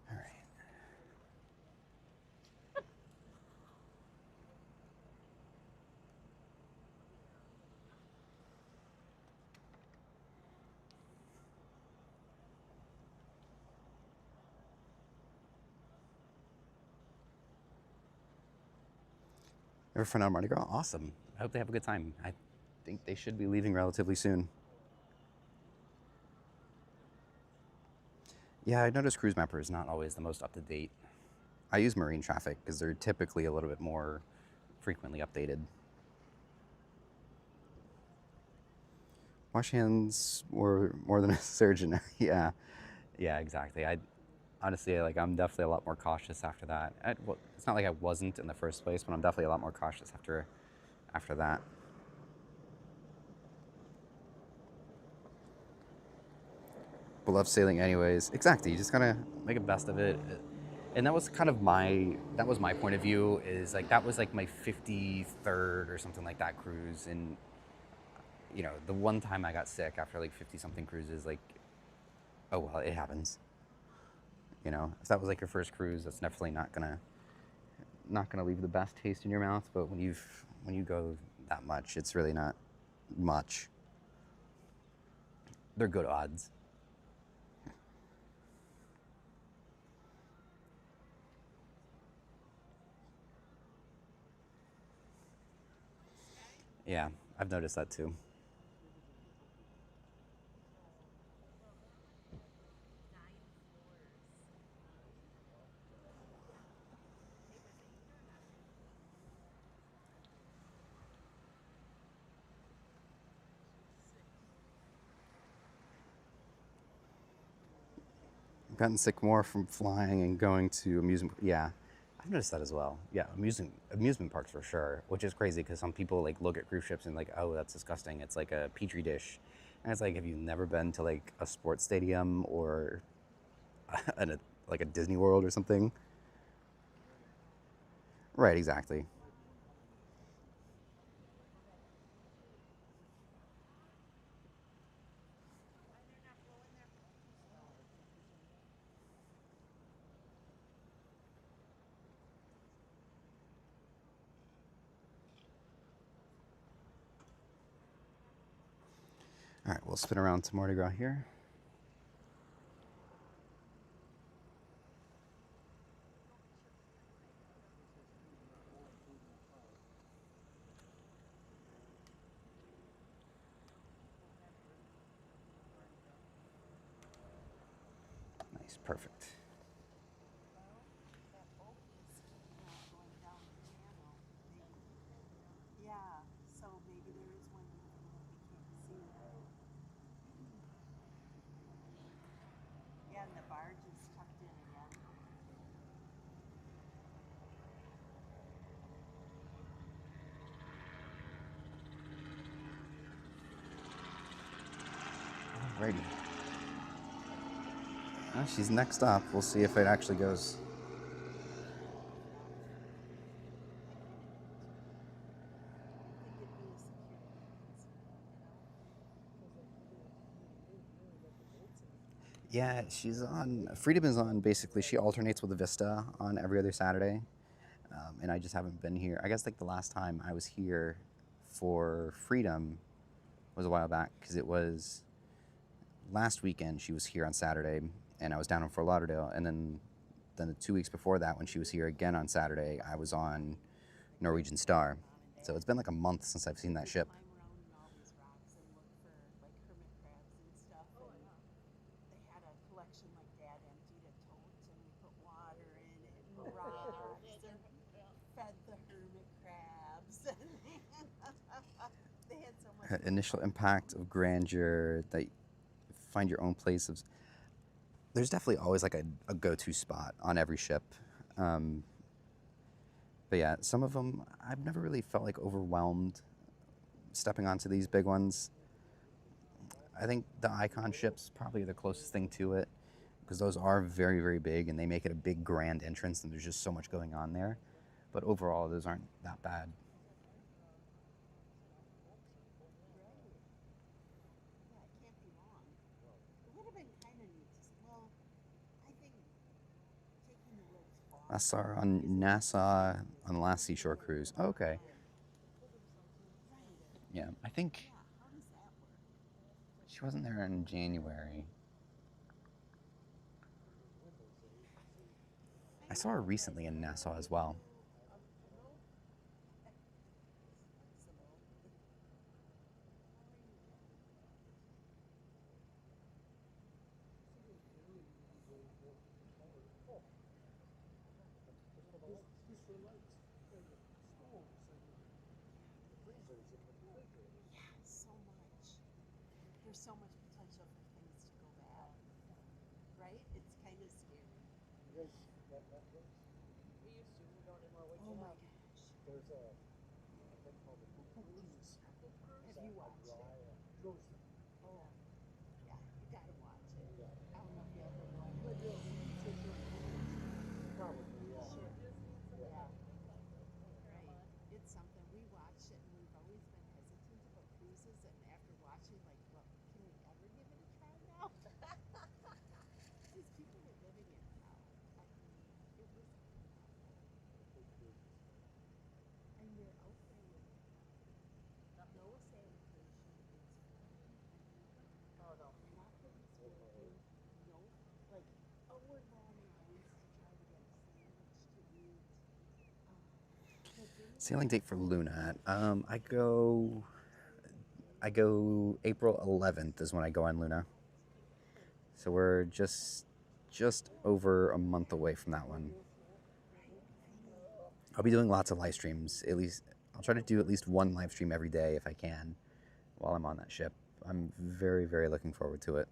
All right. Ever friend on Mardi Gras? Awesome. I hope they have a good time. I think they should be leaving relatively soon. Yeah, I noticed Cruise Mapper is not always the most up-to-date. I use Marine Traffic because they're typically a little bit more frequently updated. Wash hands more than a surgeon. Yeah, exactly. Honestly, I'm definitely a lot more cautious after that. Well, it's not like I wasn't in the first place, but I'm definitely a lot more cautious after that. But love sailing anyways. Exactly. You just gotta make the best of it. And that was kind of my point of view. Is like that was like my 53rd or something like that cruise, and the one time I got sick after like 50 something cruises, like, oh well, it happens. If that was like your first cruise, that's definitely not gonna leave the best taste in your mouth. But when you go that much, it's really not much. They're good odds. Yeah, I've noticed that too. I've gotten sick more from flying and going to amusement. Yeah, I've noticed that as well. Yeah, amusement parks for sure, which is crazy because some people like look at cruise ships and like, oh, that's disgusting. It's like a petri dish, and it's like, have you never been to like a sports stadium or like a Disney World or something? Right, exactly. All right, we'll spin around to Mardi Gras here. Nice, perfect. Yeah, so maybe there is one that we can't see. Yeah, and the barge is tucked in again. Alrighty. She's next up. We'll see if it actually goes. Yeah, she's on. Freedom is on basically. She alternates with the Vista on every other Saturday, and I just haven't been here. I guess like the last time I was here for Freedom was a while back because it was last weekend. She was here on Saturday, and I was down in Fort Lauderdale, and then the 2 weeks before that, when she was here again on Saturday, I was on Norwegian Star. So it's been like a month since I've seen that ship. initial impact of grandeur, that find your own place of. There's definitely always like a go-to spot on every ship. But yeah, some of them I've never really felt like overwhelmed stepping onto these big ones. I think the Icon ships probably the closest thing to it, because those are very, very big and they make it a big grand entrance and there's just so much going on there. But overall, those aren't that bad. Yeah, it can't be wrong. It would have been kind of neat to, well, I think taking the ropes off. I saw her on Nassau on the last Seashore cruise. Oh, okay. Yeah, I think Yeah, how does that work? she wasn't there in January. I saw her recently in Nassau as well. So much. There's so much potential for things to go bad, right? It's kind of scary. Oh my gosh. Have you watched it? Oh, yeah, you gotta watch it. I don't know if you ever watched it. Sure. Yeah. Right. It's something we watched it, and we've always been hesitant about cruises. And after watching, like, well, can we ever give it a try now? These people were living it now. I mean, it was awful. And you're out there with no sanitation. Oh no. Nothing's working. No, like, we're long lines to try to get a sandwich to eat. Sailing date for Luna. I go April 11th is when I go on Luna. So we're just over a month away from that one. I'll be doing lots of live streams. At least I'll try to do at least one live stream every day if I can while I'm on that ship. I'm very, very looking forward to it.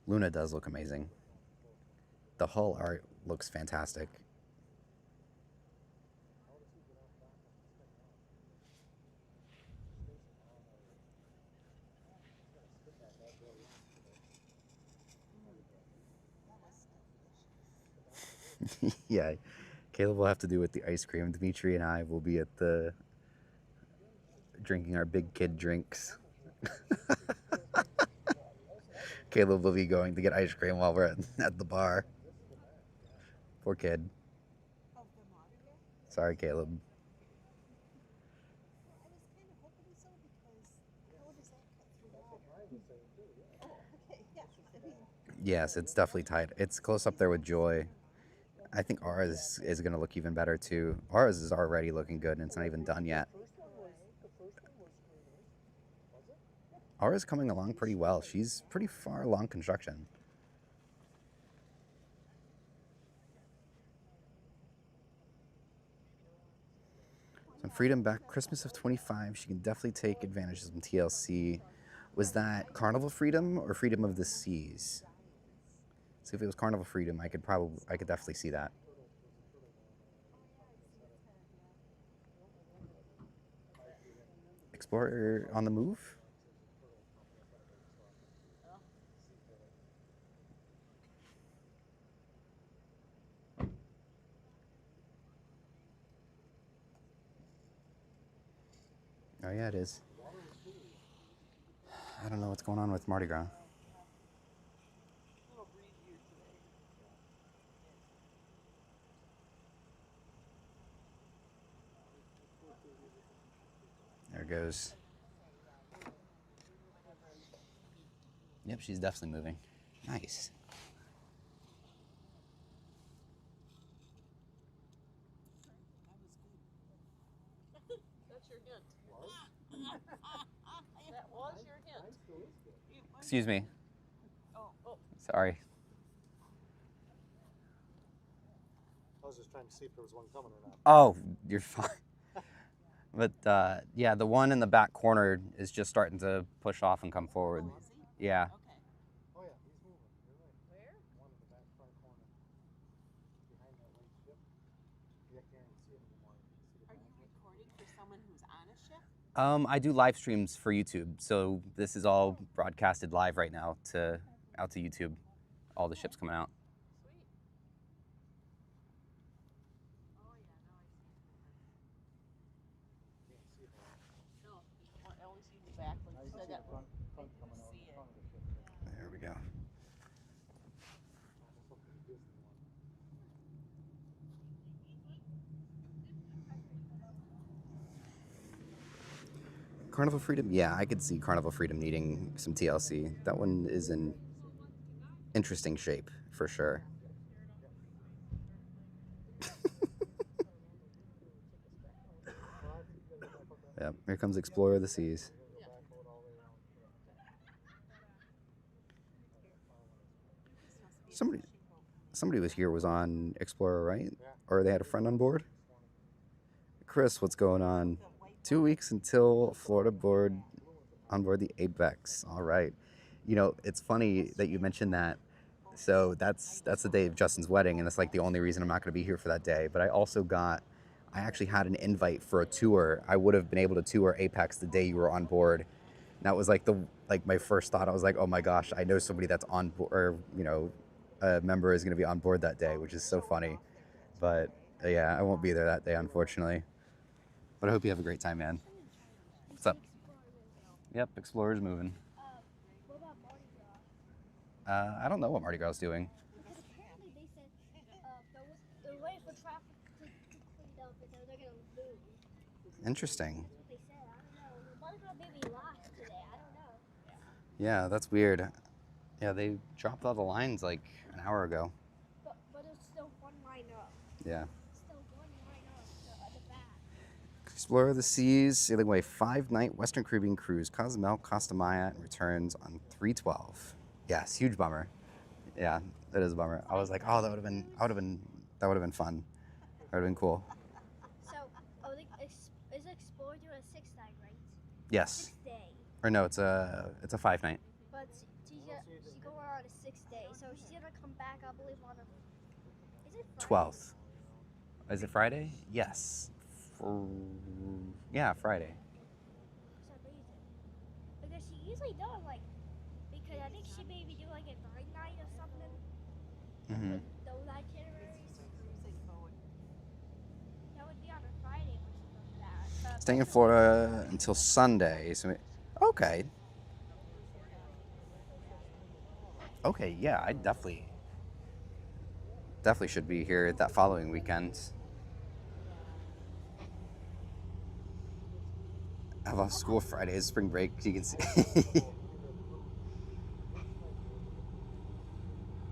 Luna does look amazing. The hull art looks fantastic. Yeah, Caleb will have to do with the ice cream. Dimitri and I will be at the drinking our big kid drinks. Caleb will be going to get ice cream while we're at the bar. Poor kid. Of the Mardi Gras? Sorry, Caleb. I was kind of hoping so, because how does that cut through water? Oh, okay, yeah. I mean, Yes, it's definitely tight. It's close up there with Joy. I think ours is going to look even better too. Ours is already looking good and it's not even done yet. Ours is coming along pretty well. She's pretty far along construction. So Freedom back Christmas of 25. She can definitely take advantage of some TLC. Was that Carnival Freedom or Freedom of the Seas? So if it was Carnival Freedom, I could definitely see that. Explorer on the move? Oh yeah, it is. I don't know what's going on with Mardi Gras. There it goes. Yep, she's definitely moving. Nice. That's your hint. That was your hint. Excuse me. Oh. Sorry. I was just trying to see if there was one coming or not. Oh, you're fine. But yeah, the one in the back corner is just starting to push off and come forward. Oh, is he? Yeah. Okay. Oh yeah, he's moving. You're right. Where? One in the back front corner. Behind that white ship. Yeah, can't even see it anymore. You can see the Are you back. recording for someone who's on a ship? I do live streams for YouTube, so this is all broadcasted live right now out to YouTube. All the ships coming out. Sweet. Oh yeah, now I see it. Can't see it. No, I always see the back when Now you you can said see that. the front I coming didn't out see in it. front of the ship. There we go. Almost look like a Disney one. Carnival Freedom? Yeah, I could see Carnival Freedom needing some TLC. That one is in interesting shape, for sure. Yep, here comes Explorer of the Seas. Somebody was here, was on Explorer, right? Or they had a friend on board? Chris, what's going on? 2 weeks until Florida board on board the Apex. All right. You know, it's funny that you mentioned that. So that's the day of Justin's wedding, and that's like the only reason I'm not going to be here for that day. But I actually had an invite for a tour. I would have been able to tour Apex the day you were on board. And that was like my first thought. I was like, oh my gosh, I know somebody that's on board, or a member is going to be on board that day, which is so funny. But yeah, I won't be there that day, unfortunately. But I hope you have a great time, man. What's up? Yep, Explorer's moving. What about Marty Gras? I don't know what Mardi Gras is doing. Because apparently they said they're waiting for traffic to clean up and then they're going to move. Interesting. That's what they said. I don't know. Mardi Gras maybe lost today. I don't know. Yeah, that's weird. Yeah, they dropped all the lines like an hour ago. But it's still one line up. Yeah. Still one line up at the back. Explorer of the Seas, sailing away 5-night Western Caribbean cruise, Cozumel, Costa Maya, and returns on 3/12. Yes, huge bummer. Yeah, that is a bummer. I was like, oh, that would have been fun. That would have been cool. So, is Explorer doing a 6-night, right? Yes. 6-day. Or no, it's a 5-night. But she's going on a 6-day, so she's gonna come back, I believe, on a. Is it Friday? 12th. Is it Friday? Yes. Yeah, Friday. For some reason. Because she usually does, because I think she maybe do like a 9-night or something. Mm-hmm. With those itineraries. Cruising boat. That would be on a Friday when she comes back. Staying in Florida until Sunday. So, okay. Okay, yeah, I definitely should be here that following weekend. I have off school Fridays, spring break, you can see.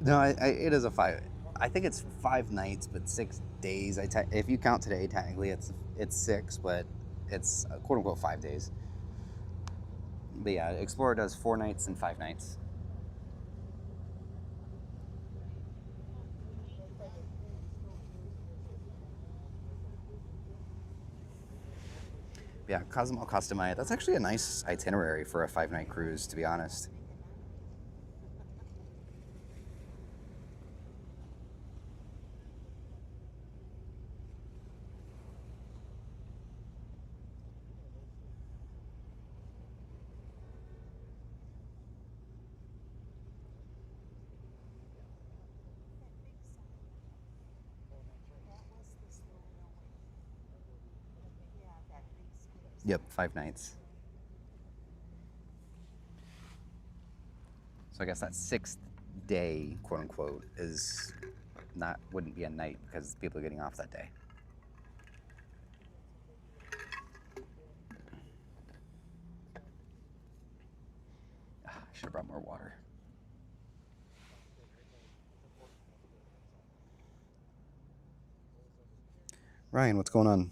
No, it is a 5. I think it's 5 nights, but 6 days. If you count today, technically it's 6, but it's quote unquote 5 days. But yeah, Explorer does 4 nights and 5 nights. Yeah, Cozumel, Costa Maya. That's actually a nice itinerary for a 5-night cruise, to be honest. Yep, 5 nights. So I guess that 6th day, quote unquote, wouldn't be a night because people are getting off that day. I should have brought more water. Ryan, what's going on?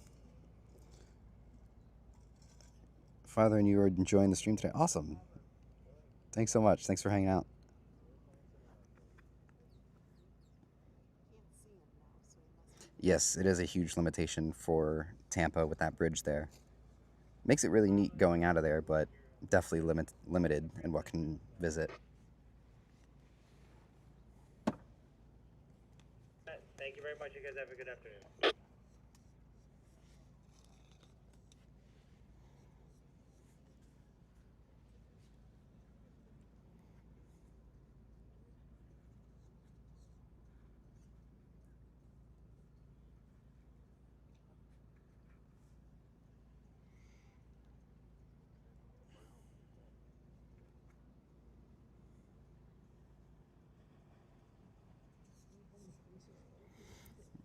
Father and you are enjoying the stream today. Awesome. Thanks so much. Thanks for hanging out. Yes, it is a huge limitation for Tampa with that bridge there. Makes it really neat going out of there, but definitely limited in what can visit. Thank you very much. You guys have a good afternoon.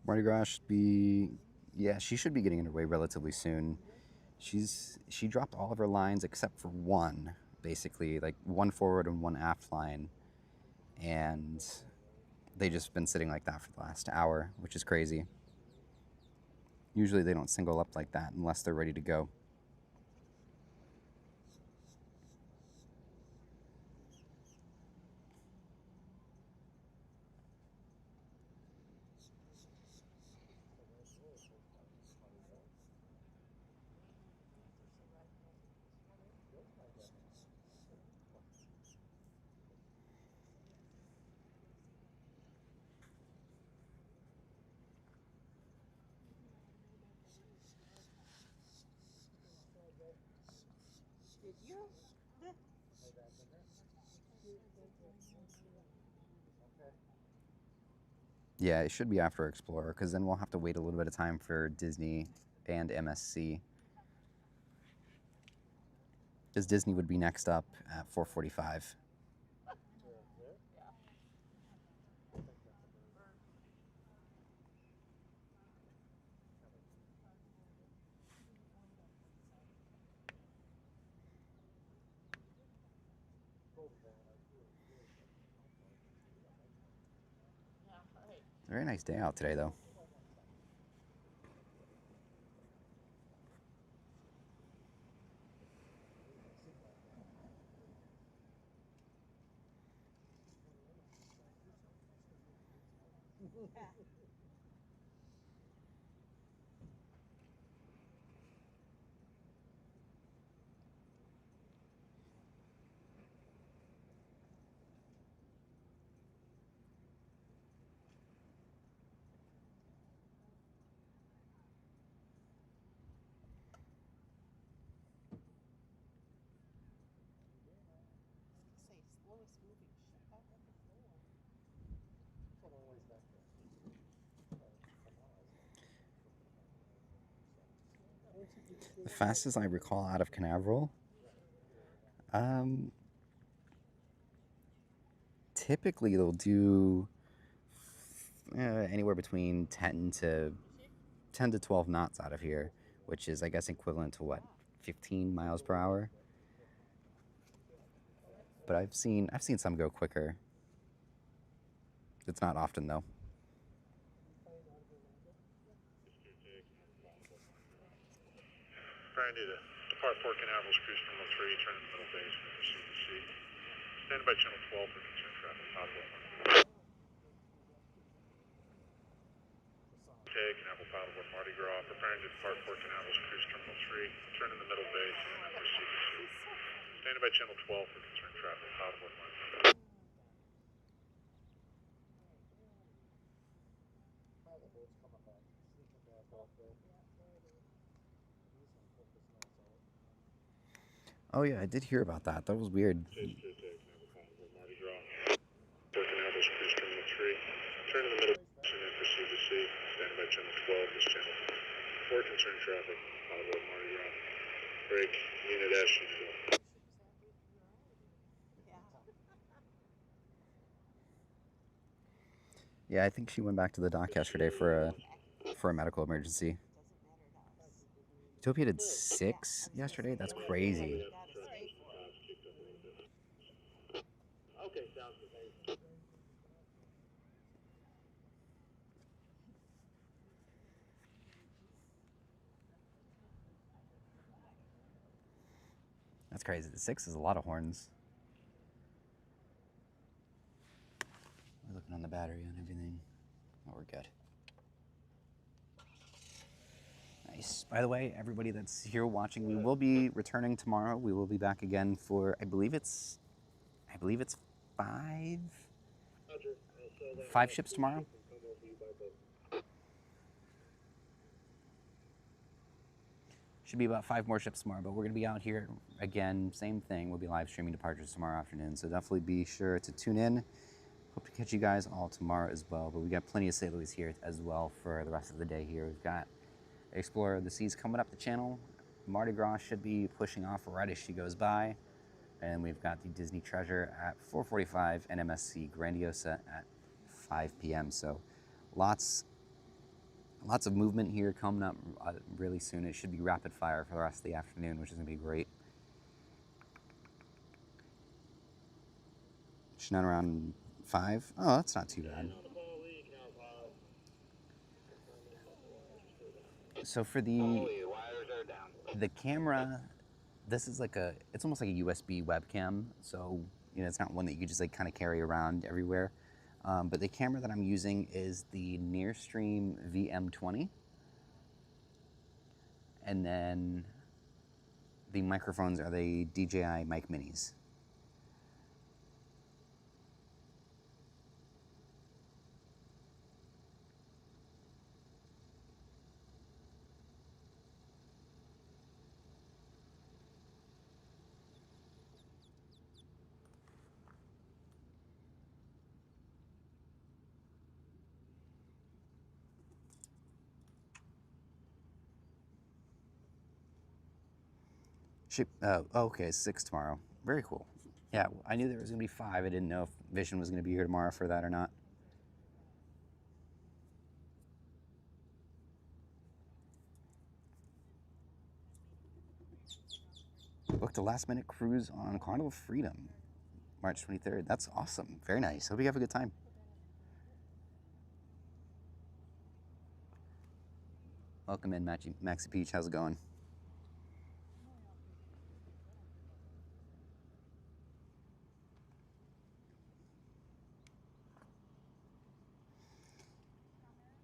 Marty Gras should be, yeah, she should be getting underway relatively soon. She dropped all of her lines except for one, basically, like one forward and one aft line, and they just been sitting like that for the last hour, which is crazy. Usually they don't single up like that unless they're ready to go. Did you? Yeah, it should be after Explorer, because then we'll have to wait a little bit of time for Disney and MSC. Because Disney would be next up at 4:45. Yeah, right. Very nice day out today, though. Say slowest moving ship I've ever flown. The fastest I recall out of Canaveral, typically they'll do anywhere between 10 to 12 knots out of here, which is, I guess, equivalent to what, 15 miles per hour. But I've seen some go quicker. It's not often though. Brandy to depart Port Canaveral, cruise terminal 3, turn in the middle base, proceed to sea. Stand by channel 12 for concerned traffic, possible. Okay, Canaveral paddleboard Marty Gras, preparing to depart Port Canaveral, cruise terminal 3, turn in the middle base, and proceed to sea. Stand by channel 12 for concerned traffic, paddleboard Marty Gras. Oh yeah, I did hear about that. That was weird. Mardi Gras. Port Canaveral, cruise terminal 3. Turn in the middle and then proceed to sea. Stand by channel 12, this channel. For concerned traffic, paddleboard Mardi Gras. Break, unit S, unit O. Yeah. Yeah, I think she went back to the dock yesterday for a medical emergency. Doesn't matter to us. Utopia did 6 yesterday. That's crazy. You gotta stay for it. Okay, sounds good. That's crazy. The 6 is a lot of horns. We're looking on the battery and everything. Oh, we're good. Nice. By the way, everybody that's here watching, we will be returning tomorrow. We will be back again for I believe it's five Roger. So that five ships tomorrow. can come over you by boat. Should be about 5 more ships tomorrow, but we're going to be out here again. Same thing. We'll be live streaming departures tomorrow afternoon, so definitely be sure to tune in. Hope to catch you guys all tomorrow as well. But we got plenty of sailors here as well for the rest of the day here. We've got Explorer of the Seas coming up the channel. Marty Gras should be pushing off right as she goes by. And we've got the Disney Treasure at 4:45 and MSC Grandiosa at 5 p.m. So lots of movement here coming up really soon. It should be rapid fire for the rest of the afternoon, which is going to be great. She's around 5. Oh, that's not too bad. So for the camera, this is like it's almost like a USB webcam. So, it's not one that you could just like kind of carry around everywhere. But the camera that I'm using is the Nearstream VM20. And then the microphones are the DJI Mic Minis. Okay, 6 tomorrow. Very cool. Yeah, I knew there was going to be 5. I didn't know if Vision was going to be here tomorrow for that or not. Booked a last-minute cruise on Carnival Freedom, March 23rd. That's awesome. Very nice. Hope you have a good time. Welcome in, Maxi Peach. How's it going?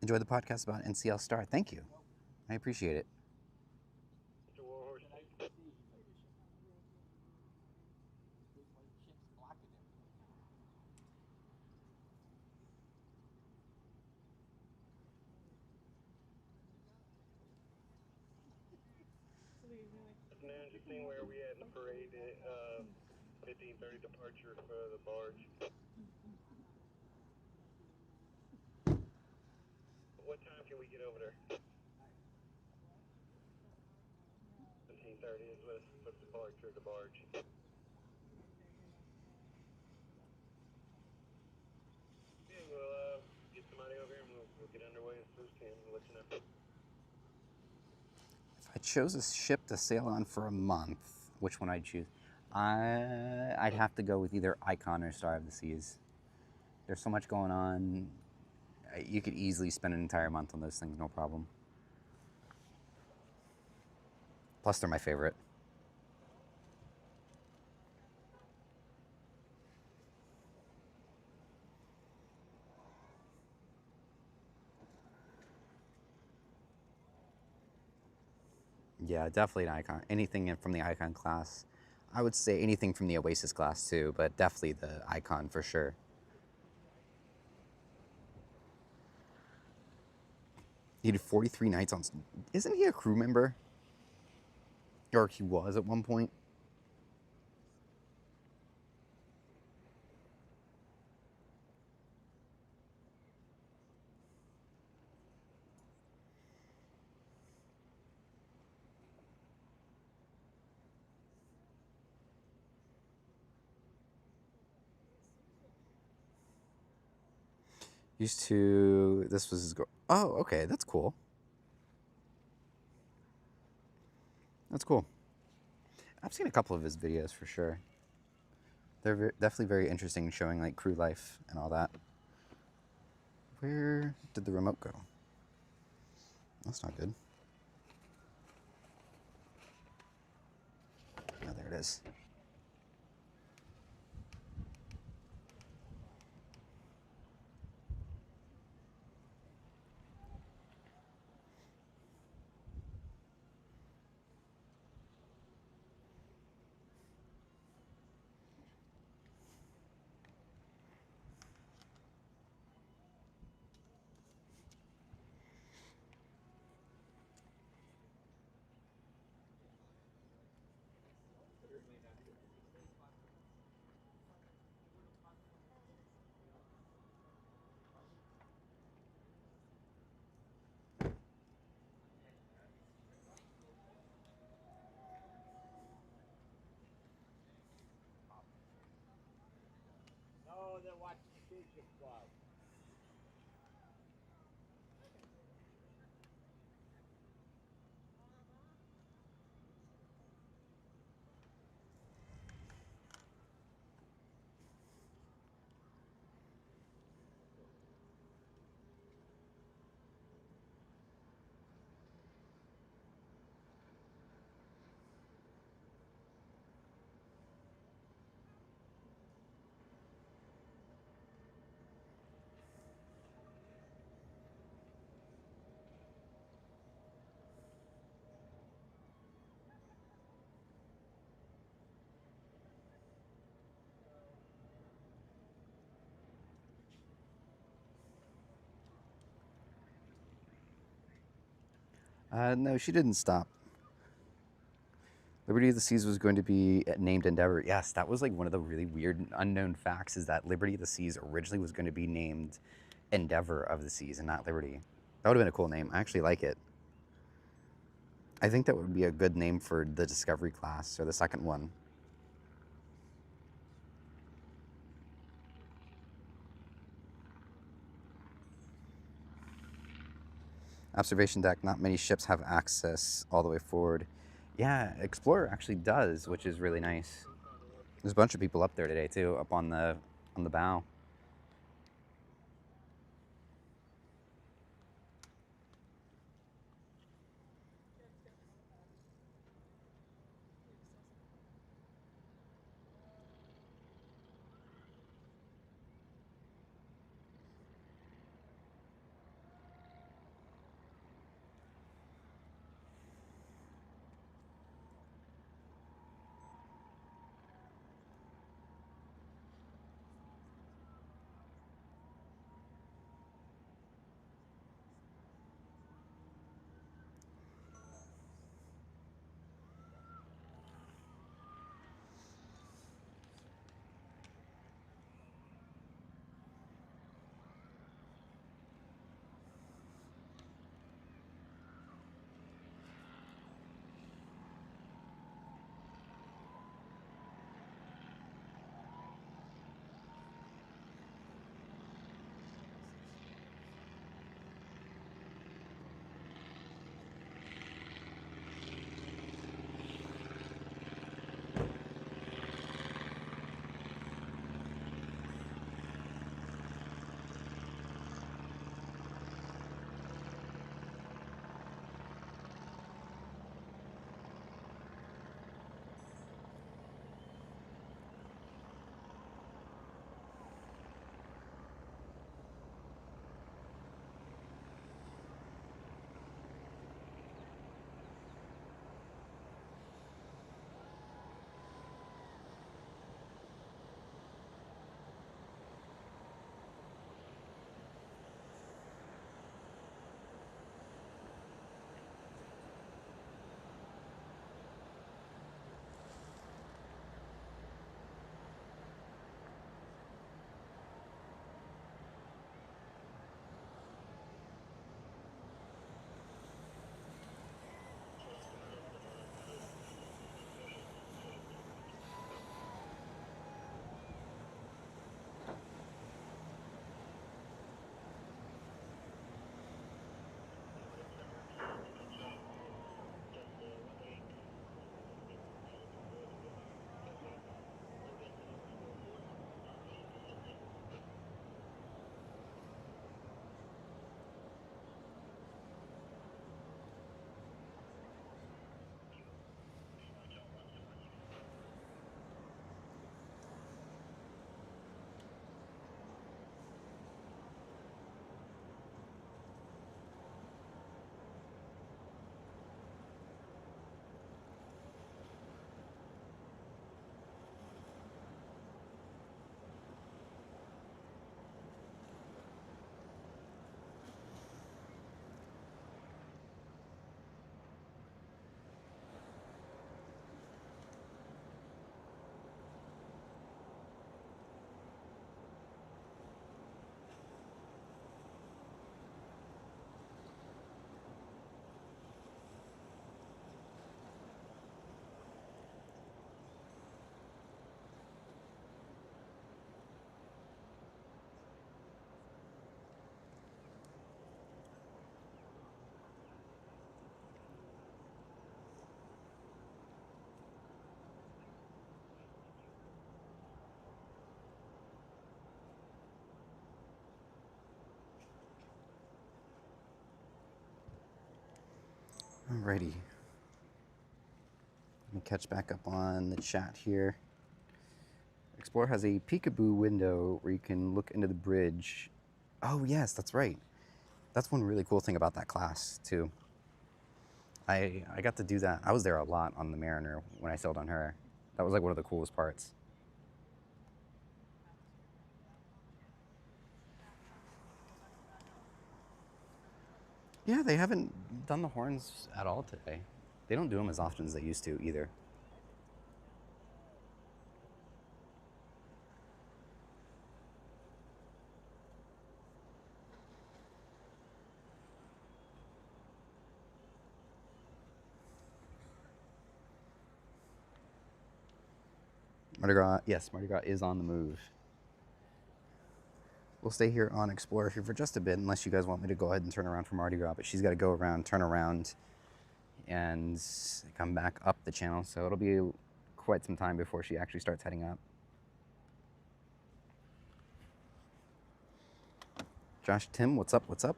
Enjoy the podcast about NCL Star. Thank you. I appreciate it. Just seeing where we at in the parade. 15:30 departure for the barge. What time can we get over there? 15:30 is what's the departure of the barge. Yeah, we'll get somebody over here and we'll get underway as soon as we can. We'll let you know. If I chose a ship to sail on for a month, which one I'd choose? I'd have to go with either Icon or Star of the Seas. There's so much going on. You could easily spend an entire month on those things, no problem. Plus, they're my favorite. Yeah, definitely an Icon. Anything from the Icon class. I would say anything from the Oasis class too, but definitely the Icon for sure. He did 43 nights on... Isn't he a crew member? Or he was at one point? Used to... This was his girl. Oh, okay, that's cool. That's cool. I've seen a couple of his videos for sure. They're definitely very interesting, showing like crew life and all that. Where did the remote go? That's not good. Oh, there it is. No, she didn't stop. Liberty of the Seas was going to be named Endeavor. Yes, that was like one of the really weird unknown facts, is that Liberty of the Seas originally was going to be named Endeavor of the Seas and not Liberty. That would have been a cool name. I actually like it. I think that would be a good name for the Discovery class, or the second one. Observation deck, not many ships have access all the way forward. Yeah, Explorer actually does, which is really nice. There's a bunch of people up there today too, up on the bow. Alrighty. Let me catch back up on the chat here. Explorer has a peekaboo window where you can look into the bridge. Oh yes, that's right. That's one really cool thing about that class too. I got to do that. I was there a lot on the Mariner when I sailed on her. That was like one of the coolest parts. Yeah, they haven't done the horns at all today. They don't do them as often as they used to either. Mardi Gras, yes, Mardi Gras is on the move. We'll stay here on Explorer here for just a bit, unless you guys want me to go ahead and turn around for Mardi Gras, but she's got to go around, turn around, and come back up the channel, so it'll be quite some time before she actually starts heading up. Josh, Tim, what's up, what's up?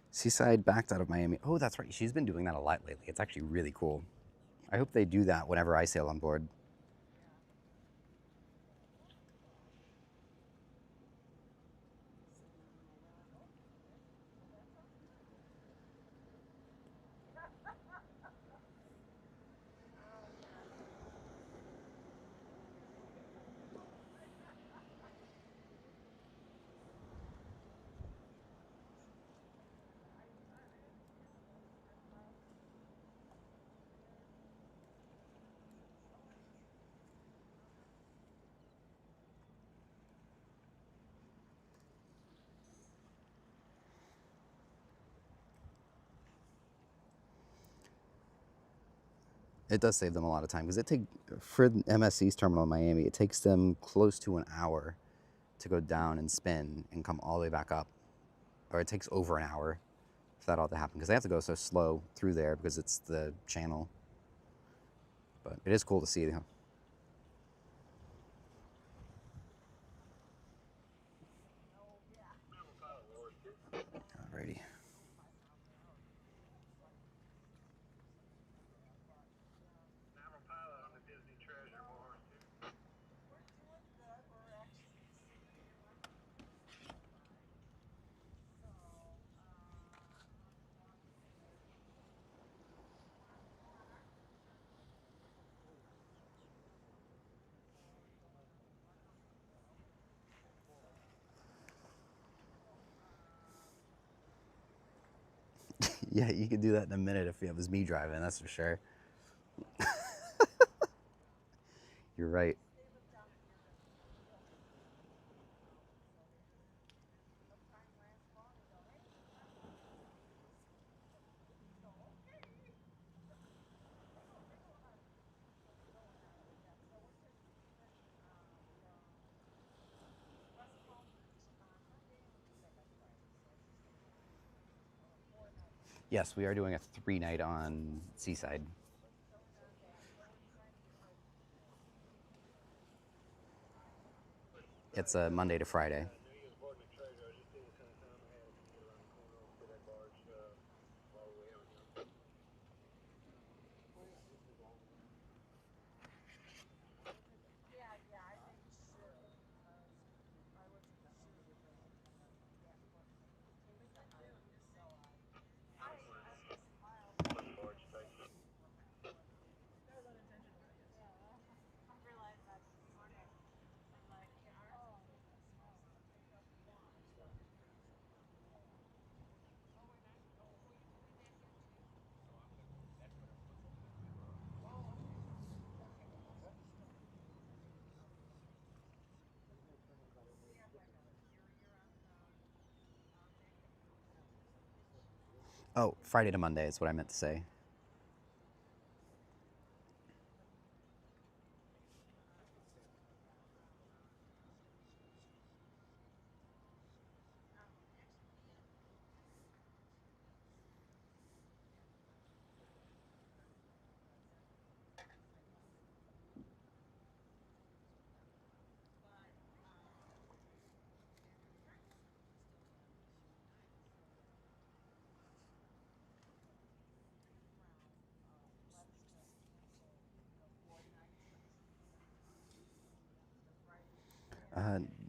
Seaside backed out of Miami. Oh, that's right. She's been doing that a lot lately. It's actually really cool. I hope they do that whenever I sail on board. It does save them a lot of time because for MSC's terminal in Miami, it takes them close to an hour to go down and spin and come all the way back up. Or it takes over an hour for that all to happen because they have to go so slow through there because it's the channel. But it is cool to see. Alrighty. Yeah, you could do that in a minute if it was me driving, that's for sure. You're right. Yes, we are doing a 3-night on Seaside. It's a Monday to Friday. I knew you was boarding a treasure. I was just seeing what kind of time I had if you get around the corner and see that barge all the way out here. Barge type. Oh, Friday to Monday is what I meant to say.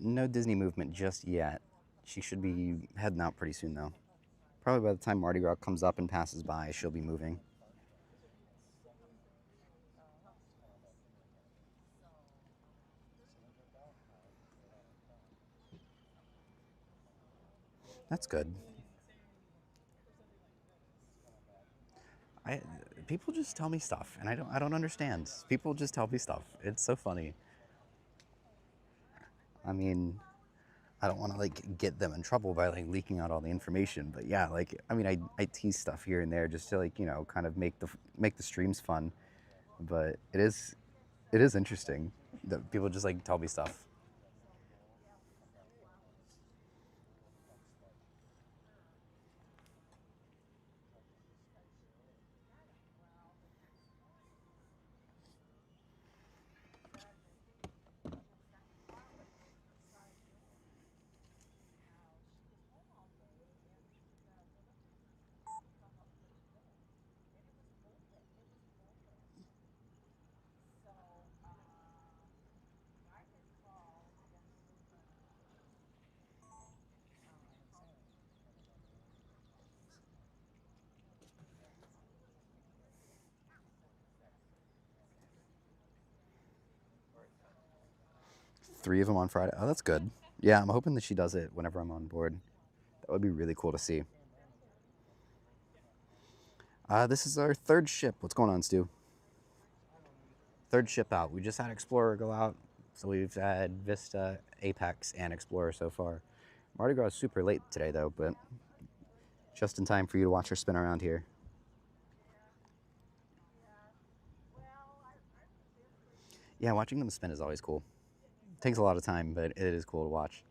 No Disney movement just yet. She should be heading out pretty soon, though. Probably by the time Mardi Gras comes up and passes by, she'll be moving. That's good. I People just tell me stuff, and I don't understand. People just tell me stuff. It's so funny. I mean, I don't want to like get them in trouble by like leaking out all the information, but yeah, like I mean, I tease stuff here and there just to like kind of make the streams fun. But it is interesting that people just like tell me stuff. 3 of them on Friday. Oh, that's good. Yeah, I'm hoping that she does it whenever I'm on board. That would be really cool to see. This is our third ship. What's going on, Stu? Third ship out. We just had Explorer go out, so we've had Vista, Apex, and Explorer so far. Mardi Gras is super late today, though, but just in time for you to watch her spin around here. Yeah, watching them spin is always cool. Takes a lot of time, but it is cool to watch.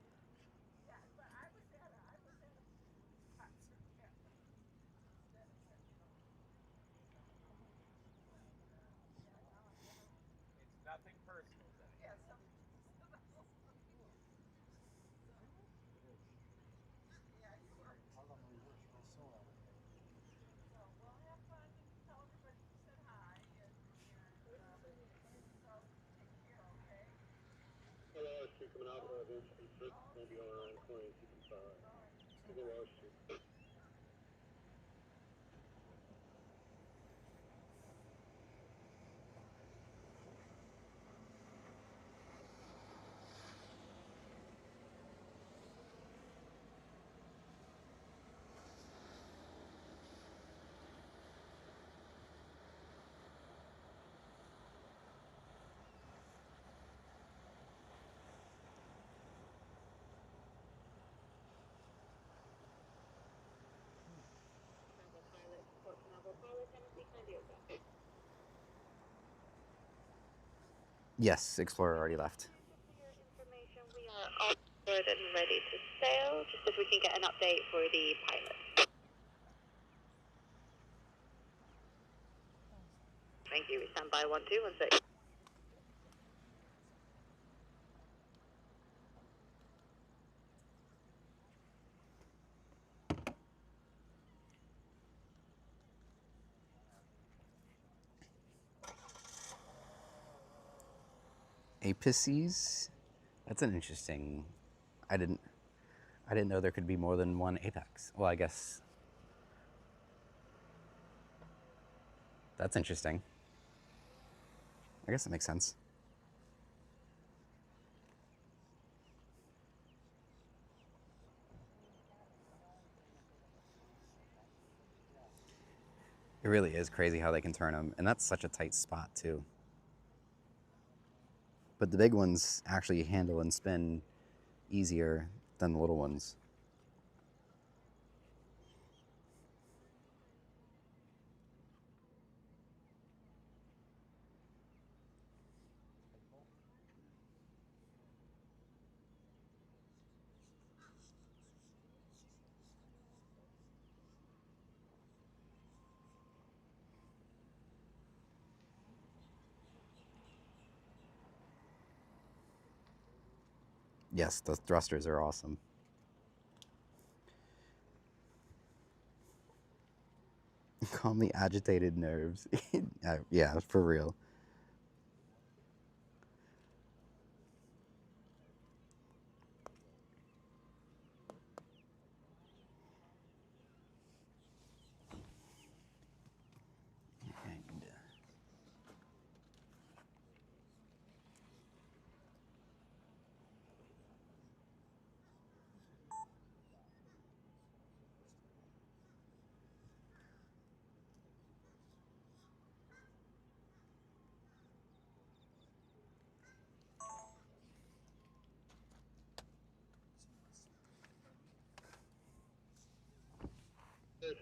Hello, I see coming out of the maybe going around the corner, keep them far. Hello, I see. Port Canaveral pilot, MSC Grandiosa. Yes, Explorer already left. For your information, we are all board and ready to sail. Just if we can get an update for the pilot. Thank you. We stand by 1216. Apices? That's an interesting. I didn't know there could be more than one apex. Well, I guess that's interesting. I guess that makes sense. It really is crazy how they can turn them, and that's such a tight spot too. But the big ones actually handle and spin easier than the little ones. Yes, the thrusters are awesome. Call me agitated nerves. Yeah, for real. And,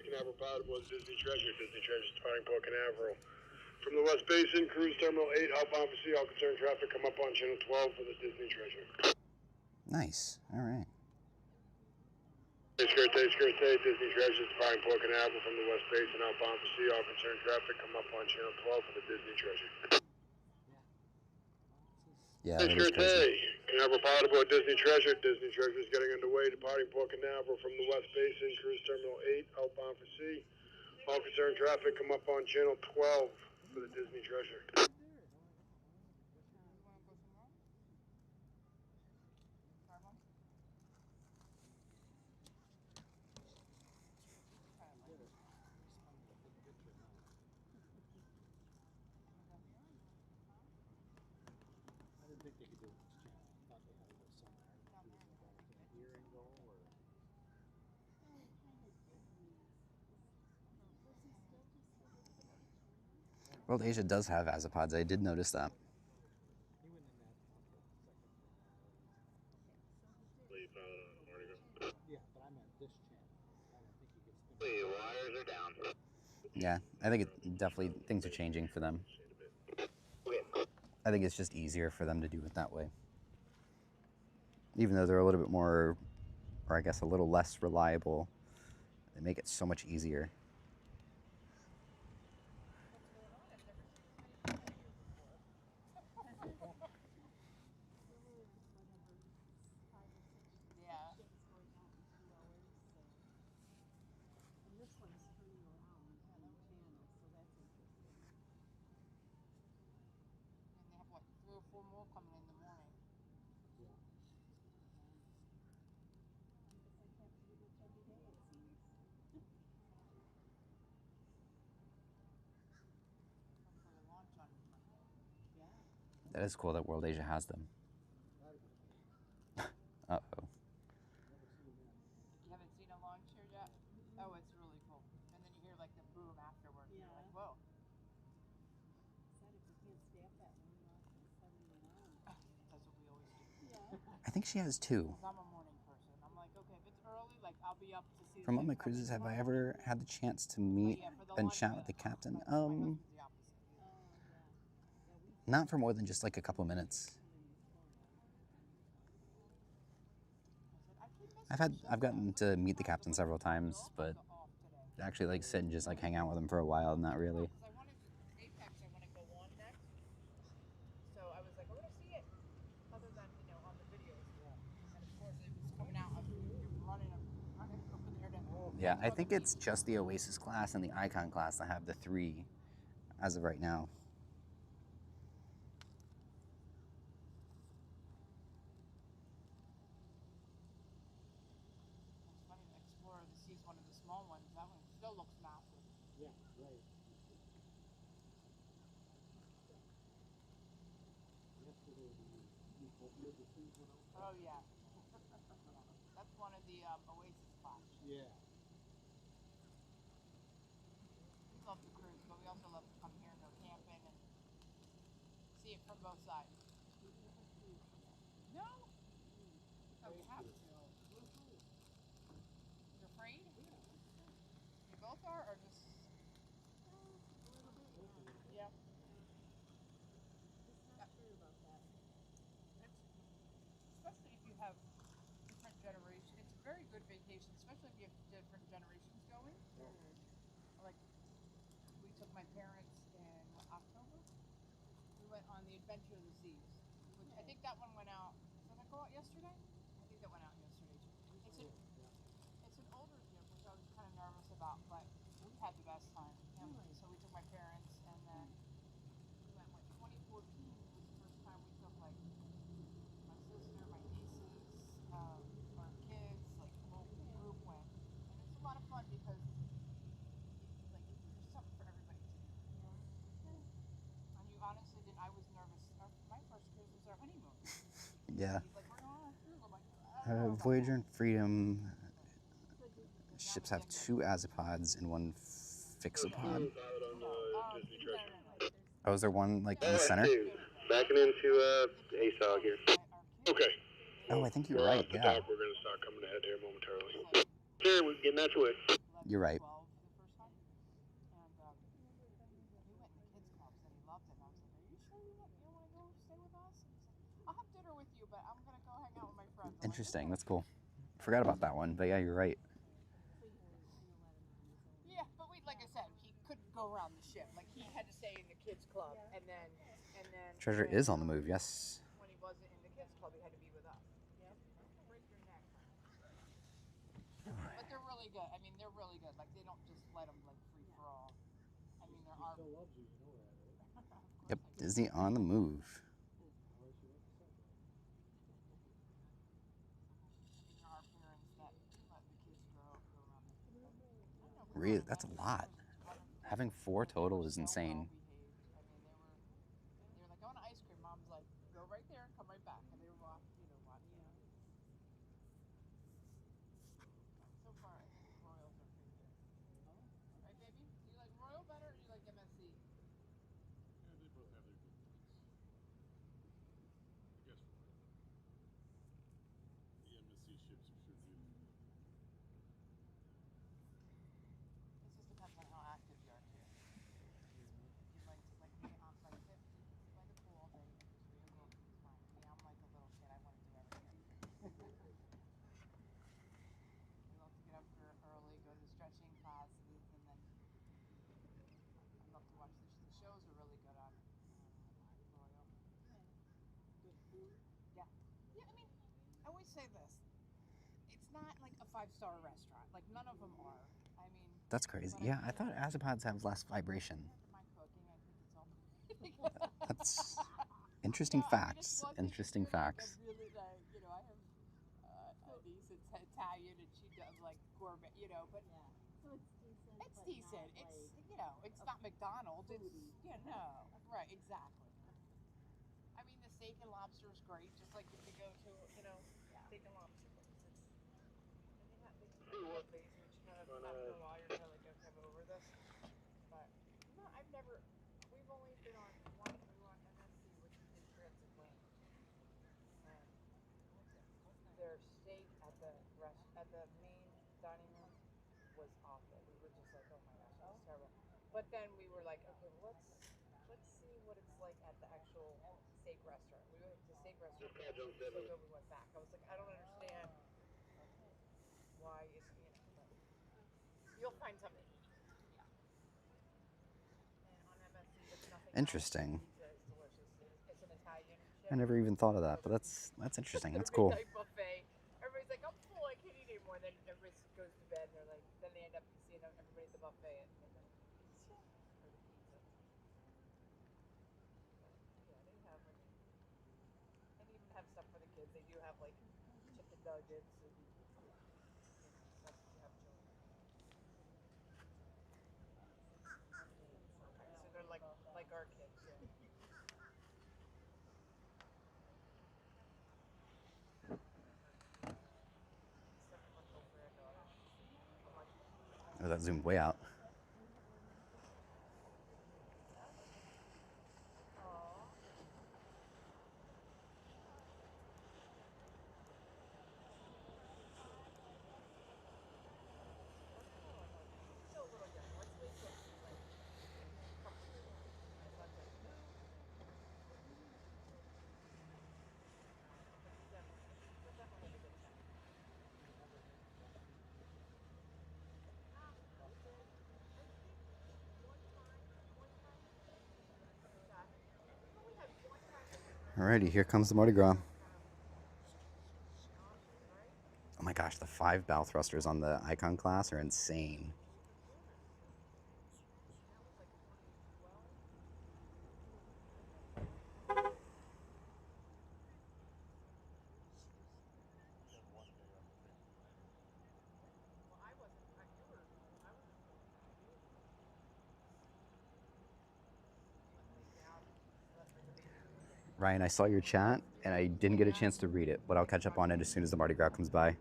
Canaveral Pilot was Disney Treasure. Disney Treasure departing Port Canaveral. From the West Basin, Cruise Terminal 8, outbound for sea. All concerned traffic come up on Channel 12 for the Disney Treasure. nice. All right. Disney Treasure departing Port Canaveral from the West Basin, outbound for sea. All concerned traffic come up on Channel 12 for the Disney Treasure. Yeah, that is crazy. Canaveral Pilot aboard Disney Treasure. Disney Treasure is getting underway, departing Port Canaveral from the West Basin, Cruise Terminal 8, outbound for sea. All concerned traffic come up on Channel 12 for the Disney Treasure. I didn't think they could do it this channel. I thought they had to go somewhere. Do it like here and go, or World Asia does have azapods. I did notice that. he went in that. Yeah, but I meant this channel. I don't think he could spin. The wires are down. Yeah, I think it definitely things are changing for them. I think it's just easier for them to do it that way. Even though they're a little bit more, or I guess a little less reliable, they make it so much easier. That is cool that World Asia has them. Uh-oh. You haven't seen a launch here yet? Oh, it's really cool. And then you hear like the boom afterwards. Yeah. You're like, whoa. That's what we always do. Yeah. I think she has two. I'm a morning person. I'm like, okay, if it's early, like I'll be up to see. From all my cruises, have I ever had the chance to meet and chat with the captain? Not for more than just like a couple minutes. I've gotten to meet the captain several times, but actually like sit and just like hang out with him for a while, not really. I wanted Apex, I want to go on next. So I was like, I want to see it. Other than, on the videos. And of course it was coming out. You're running over there to... Yeah, I think it's just the Oasis class and the Icon class that have the 3 as of right now. Oh yeah. That's one of the Oasis spots. Yeah. We love the cruise, but we also love to come here and go camping and see it from both sides. No? Oh, you have to. You're afraid? You both are, or just? Yeah. Especially if you have different generations. It's a very good vacation, especially if you have different generations going. Like, we took my parents in October. We went on the Adventure of the Seas, which I think that one went out. Did that go out yesterday? I think that went out yesterday too. It's an older ship, which I was kind of nervous about, but we had the best time. And so we took my parents, and then we went like 2014 was the first time we took like my sister, my nieces, our kids, like the whole group went, and it's a lot of fun because like there's something for everybody to do. And you honestly didn't. I was nervous. My first cruise was our honeymoon. Yeah. He's like, we're going on a cruise. I'm like, I don't know about Voyager that. and Freedom Now ships we have take 2 azipods and 1 fixopod. Out on Disney Treasure. no. Oh, is there one like in the Alright, center? dude. Backing into ASOG here. Okay. Oh, I think you're We're right. off the Yeah, dock. We're going to start coming ahead here momentarily. Here, we're getting that way. you're right. 12 for the first time. And he went in the kids' clubs and he loved it. And I was like, are you sure you don't want to go stay with us? And he's like, I'll have dinner with you, but I'm going to go hang out with my friends. I'm Interesting. like, That's cool. Forgot about that one, but yeah, you're right. yeah, but like I said, he couldn't go around the ship. Like he had to stay in the kids' club, and then Treasure when, is on the move. Yes. when he wasn't in the kids' club, he had to be with us. Yep. Break your neck. But they're really good. I mean, they're really good. Like they don't just let them like free for all. I mean, there are. Still loves you, you know that, right? Yep. Disney on the move. Unless you let the sun go. There are parents that do let the kids go around. I don't know. Really, that's a lot. Having 4 total is insane. I mean, they were like, I want an ice cream. Mom's like, go right there and come right back. And they were watching. So far, I think Royals are pretty good. Right, baby? Do you like Royal better or do you like MSC? Yeah, they both have their good points. I guess the MSC ships are sure beautiful. It just depends on how active you are too. If you like me, I'm like sit by the pool all day and just read a book, it's fine. Me, I'm like a little kid. I want to do everything. We love to get up early, go to the stretching classes, and then I love to watch the shows are really good on Royal. Good food. Yeah. Yeah, I mean, I always say this. It's not like a 5-star restaurant. Like none of them are. I mean, That's crazy. Yeah, I thought azipods have less vibration. my cooking, I think it's all That's interesting facts. Interesting facts. Really, I have a niece that's Italian and she does like gourmet, but So it's decent. it's but decent. Not, It's like, it's not McDonald's. foodie. It's no, right, exactly. I mean, the steak and lobster is great, just like if you go to steak and lobster place. And they have these which kind of after a while you're kind of like, okay, I'm over this. But no, we've only been on one. We were on MSC, which we did transatlantic, and their steak at the main dining room was awful. We were just like, oh my gosh, that was terrible. But then we were like, okay, well, let's see what it's like at the actual steak restaurant. We went to the steak restaurant. It was so good we went back. I was like, I don't understand why it's but you'll find something to eat. Yeah. And on MSC, it's nothing. Interesting. Pizza is delicious. It's an Italian I never even thought of that, but that's interesting. That's Their cool. midnight buffet. Everybody's like, I'm full, I can't eat anymore. Then everybody goes to bed and they're like, then they end up seeing everybody at the buffet at midnight. Or the pizza. But, yeah, they have like, and even have stuff for the kids. They do have like chicken nuggets and stuff to have children. So they're like our kids. Yeah. that zoomed way out. Alrighty, here comes the Mardi Gras. Oh my gosh, the 5 bow thrusters on the Icon class are insane. Ryan, I saw your chat and I didn't get a chance to read it, but I'll catch up on it as soon as the Mardi Gras comes by.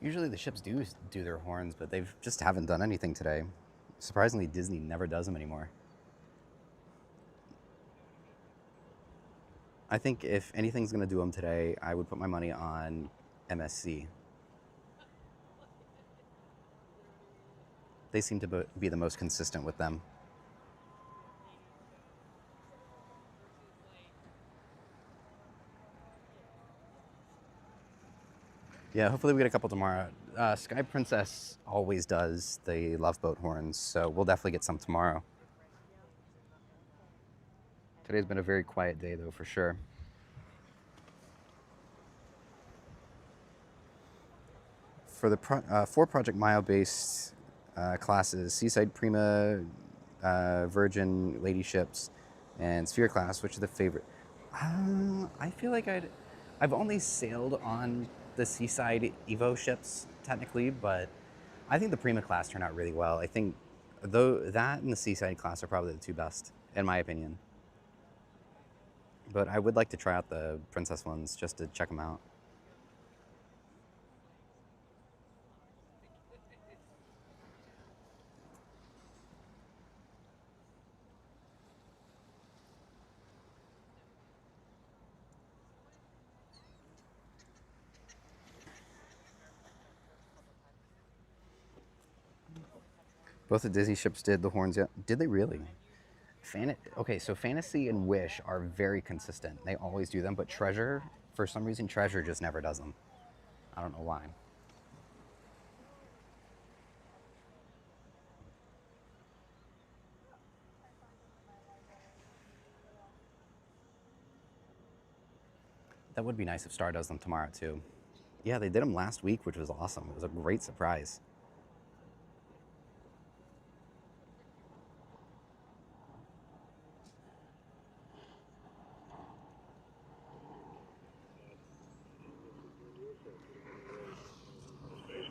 Usually the ships do their horns, but they've just haven't done anything today. Surprisingly, Disney never does them anymore. I think if anything's going to do them today, I would put my money on MSC. They seem to be the most consistent with them. Yeah, hopefully we get a couple tomorrow. Sky Princess always does the Love Boat horns, so we'll definitely get some tomorrow. Today's been a very quiet day, though, for sure. For the four Project Mile-based classes, Seaside Prima, Virgin Lady Ships, and Sphere class, which is the favorite? I feel like I've only sailed on the Seaside Evo ships, technically, but I think the Prima class turned out really well. I think though that and the Seaside class are probably the two best, in my opinion. But I would like to try out the Princess ones just to check them out. Both the Disney ships did the horns. Yeah, did they really? Okay, so Fantasy and Wish are very consistent. They always do them, but Treasure, for some reason, Treasure just never does them. I don't know why. That would be nice if Star does them tomorrow, too. Yeah, they did them last week, which was awesome. It was a great surprise.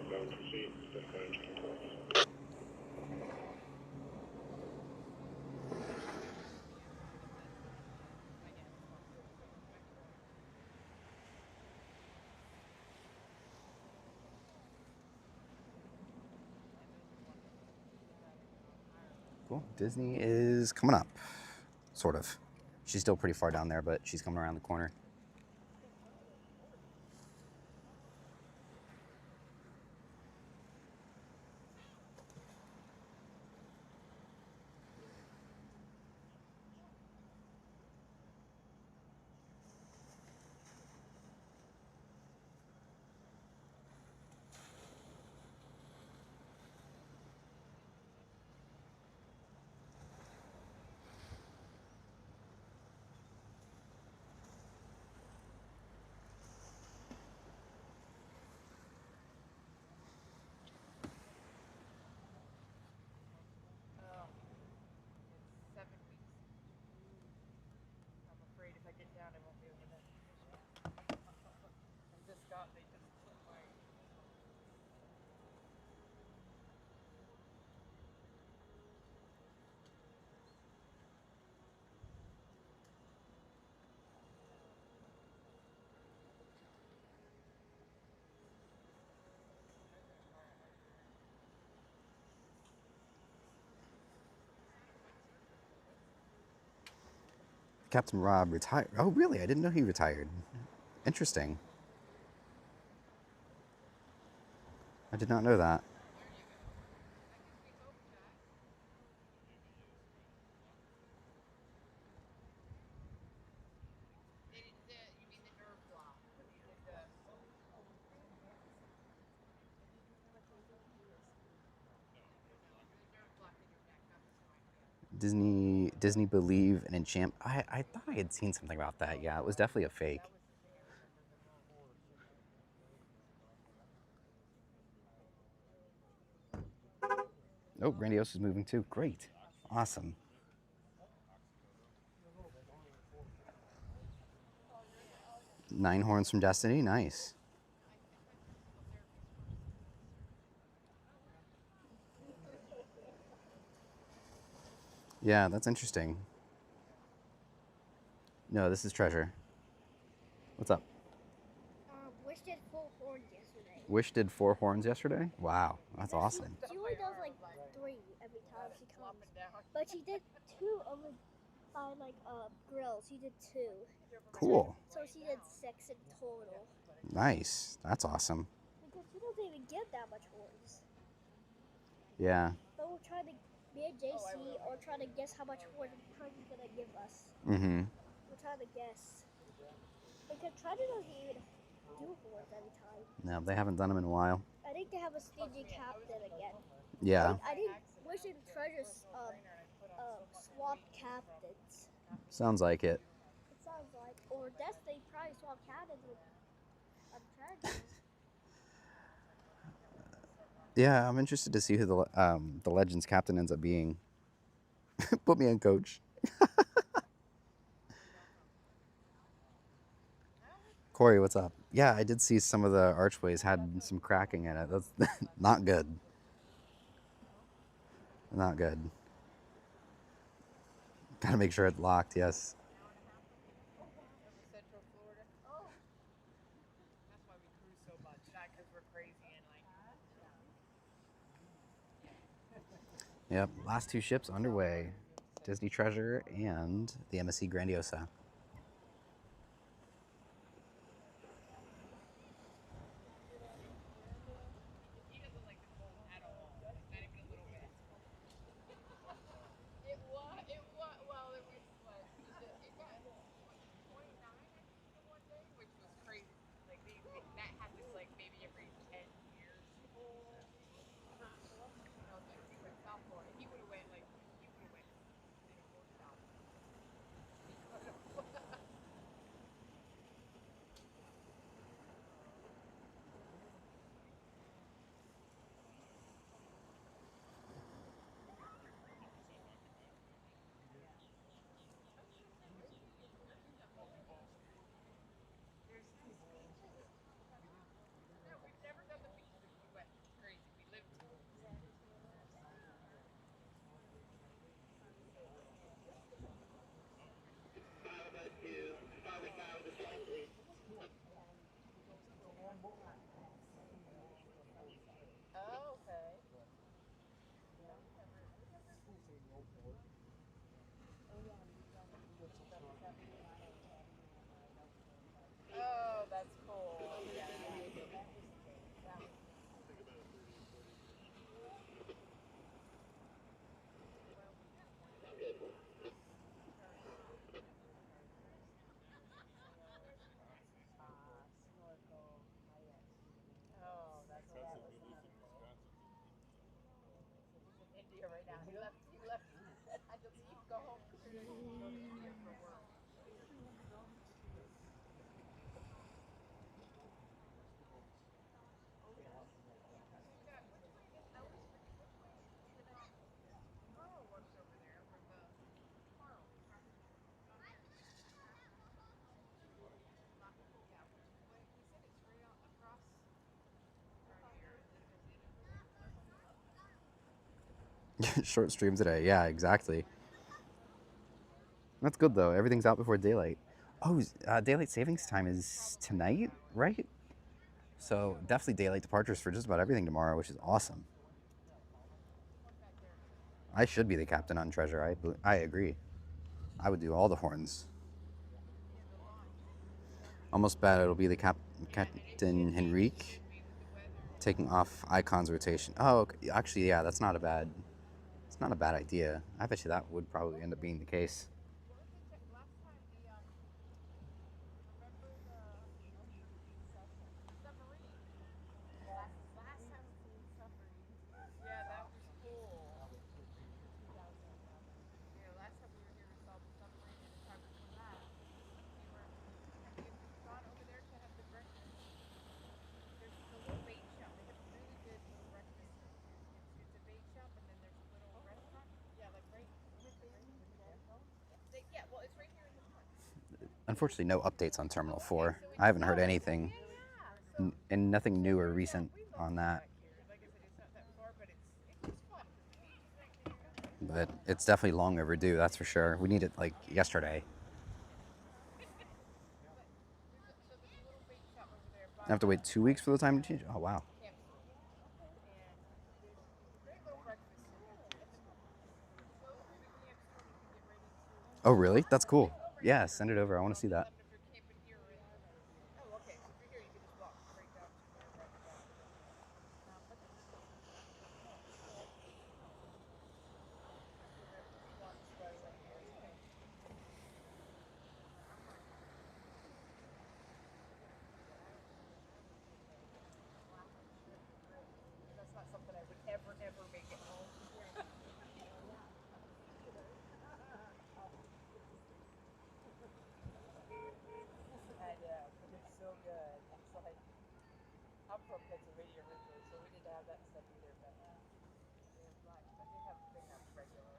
Bound for sea, stand by engine 12. Cool. Disney is coming up, sort of. She's still pretty far down there, but she's coming around the corner. It's 7 weeks. I'm afraid if I get down, I won't be able to. I just got, they just put my. Captain Rob retired. Oh, really? I didn't know he retired. Interesting. I did not know that. You mean the nerve block? When you did the. Disney Believe and Enchant. I thought I had seen something about that. Yeah, it was definitely a fake. Oh, Grandiosa is moving too. Great. Awesome. Nine horns from Destiny. Nice. Yeah, that's interesting. No, this is Treasure. What's up? Wish did 4 horns yesterday. Wish did 4 horns yesterday? Wow, that's awesome. She only does like 3 every time she comes. But she did 2 over by like grills. She did 2. Cool. So she did 6 in total. Nice. That's awesome. Because she doesn't even get that much horns. Yeah. But we're trying to, me and JC are trying to guess how much horns Treasure's gonna give us. Mm-hmm. We're trying to guess. Because Treasure doesn't even do horns every time. No, they haven't done them in a while. I think they have a stingy captain again. Yeah. I think Wish and Treasure swap captains. Sounds like it. It sounds like, or guess they probably saw cannons on treasure. Yeah, I'm interested to see who the Legends captain ends up being. Put me in, coach. Corey, what's up? Yeah, I did see some of the archways had some cracking in it. That's not good. Not good. Gotta make sure it's locked, yes. Over Central Florida. Oh. That's why we cruise so much. Not because we're crazy and like. Yep, last two ships underway. Disney Treasure and the MSC Grandiosa. He doesn't like the cold at all. Not even a little bit. Well, it was what? It got 29, I think, the one day, which was crazy. Like, that happens like maybe every 10 years. I was like, we went South Florida. He would have went, and worked out. He could have. No, we've never done the beaches. We went. It's crazy. We lived. Oh, okay. Oh, that's cool. Yeah. That was Oh, that's what that was. He's in India right now. He left. I had to leave, go home for 2 days, and go to India for work. We've got which way is Ellis? Which way did Carl works over there for the Carl? Yeah. Which way? He said it's straight out across right here. Short stream today. Yeah, exactly. That's good though. Everything's out before daylight. Oh, daylight savings time is tonight, right? So definitely daylight departures for just about everything tomorrow, which is awesome. I should be the captain on Treasure. I agree. I would do all the horns. Almost bet it'll be the Captain Henrique taking off Icon's rotation. Oh, okay. Actually, yeah, it's not a bad idea. I bet you that would probably end up being the case. Last time remember the submarine? Last time submarine. Yeah, that was cool. Yeah, last time we were here, we saw the submarine, and the time before that, we were. Have you gone over there to have the breakfast? There's the little bait shop. They have really good breakfast. It's a bait shop, and then there's a little restaurant. Yeah, like right. Well, it's right here in the park. Unfortunately, no updates on Terminal 4. I haven't heard anything, and nothing new or recent on that. Like I said, it's not that far, but it's just fun because the beach is right there. But it's definitely long overdue, that's for sure. We need it like yesterday. So there's a little bait shop over there. I have to wait 2 weeks for the time to change. Oh wow. Oh really? That's cool. Yeah, send it over. I want to see that. That's not something I would ever make at home. from Pennsylvania originally, so we didn't have that stuff either. But they have regular.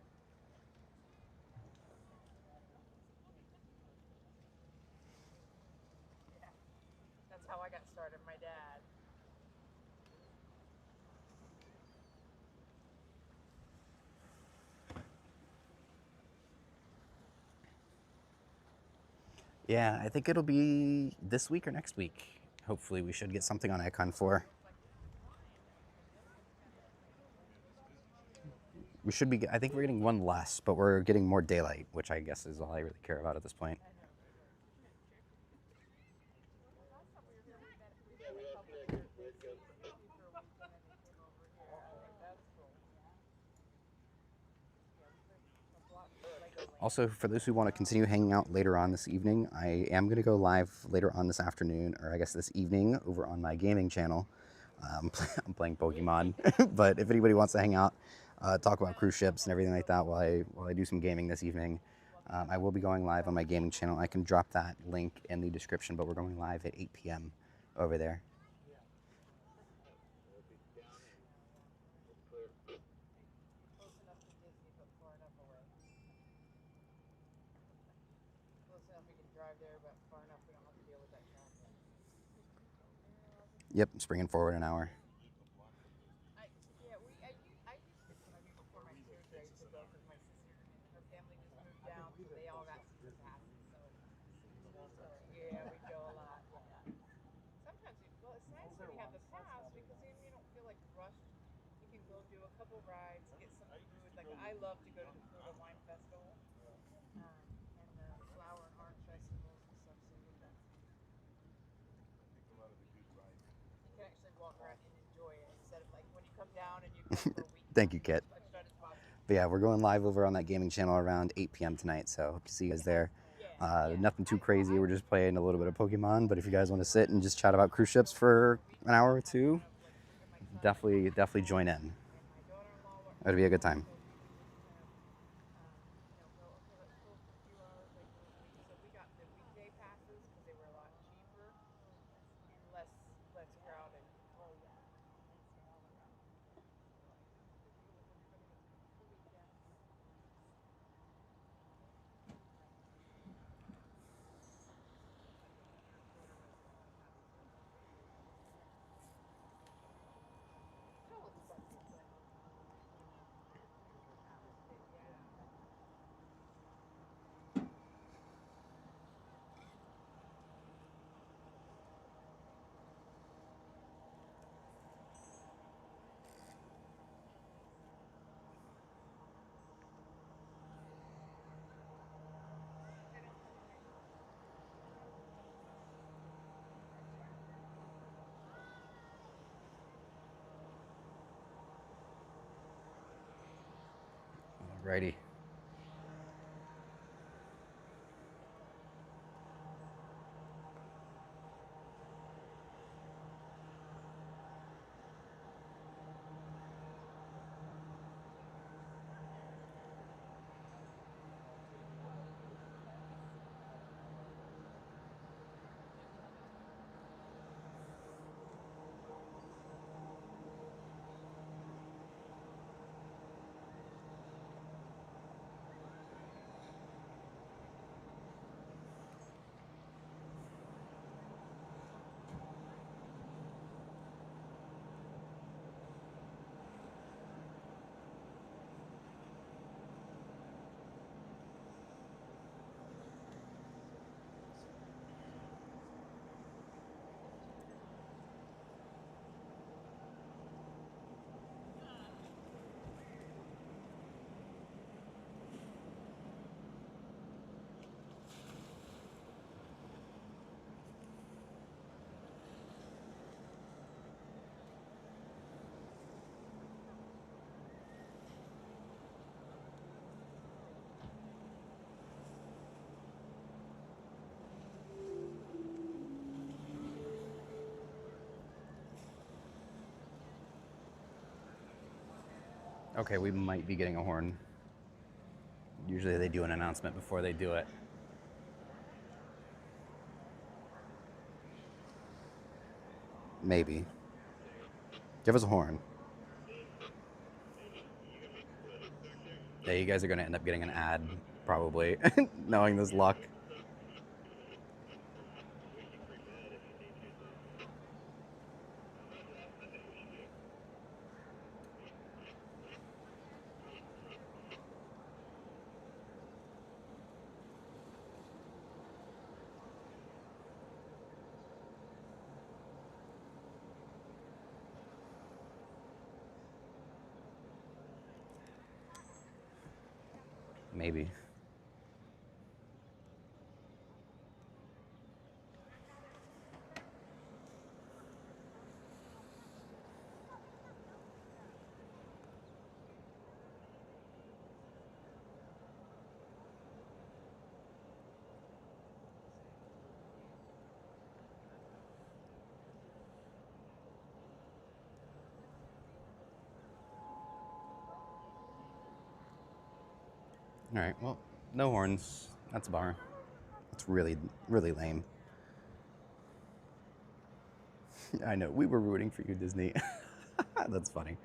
Yeah, that's how I got started. My dad. Yeah, I think it'll be this week or next week. Hopefully, we should get something on Icon 4. We should be, I think we're getting one less, but we're getting more daylight, which I guess is all I really care about at this point. Also, for those who want to continue hanging out later on this evening, I am going to go live later on this afternoon, or I guess this evening, over on my gaming channel. I'm playing Pokemon, but if anybody wants to hang out, talk about cruise ships and everything like that while I do some gaming this evening, I will be going live on my gaming channel. I can drop that link in the description, but we're going live at 8 p.m. over there. Yep, springing forward an hour. Rides, get some food. Like I love to go to the Florida Wine Festival and the Flower and Art Festivals and stuff. So we get that. You can actually walk around and enjoy it instead of like when you come down and you come for a week. Thank you, Kit. But yeah, we're going live over on that gaming channel around 8 p.m. tonight, so hope to see you guys there. Nothing too crazy. We're just playing a little bit of Pokemon, but if you guys want to sit and just chat about cruise ships for an hour or two, definitely join in. It'll be a good time. Alrighty. Okay, we might be getting a horn. Usually they do an announcement before they do it. Maybe. Give us a horn. Yeah, you guys are gonna end up getting an ad, probably, knowing this luck. Maybe. All right, well, no horns. That's a bummer. It's really, really lame. I know, we were rooting for you, Disney. That's funny.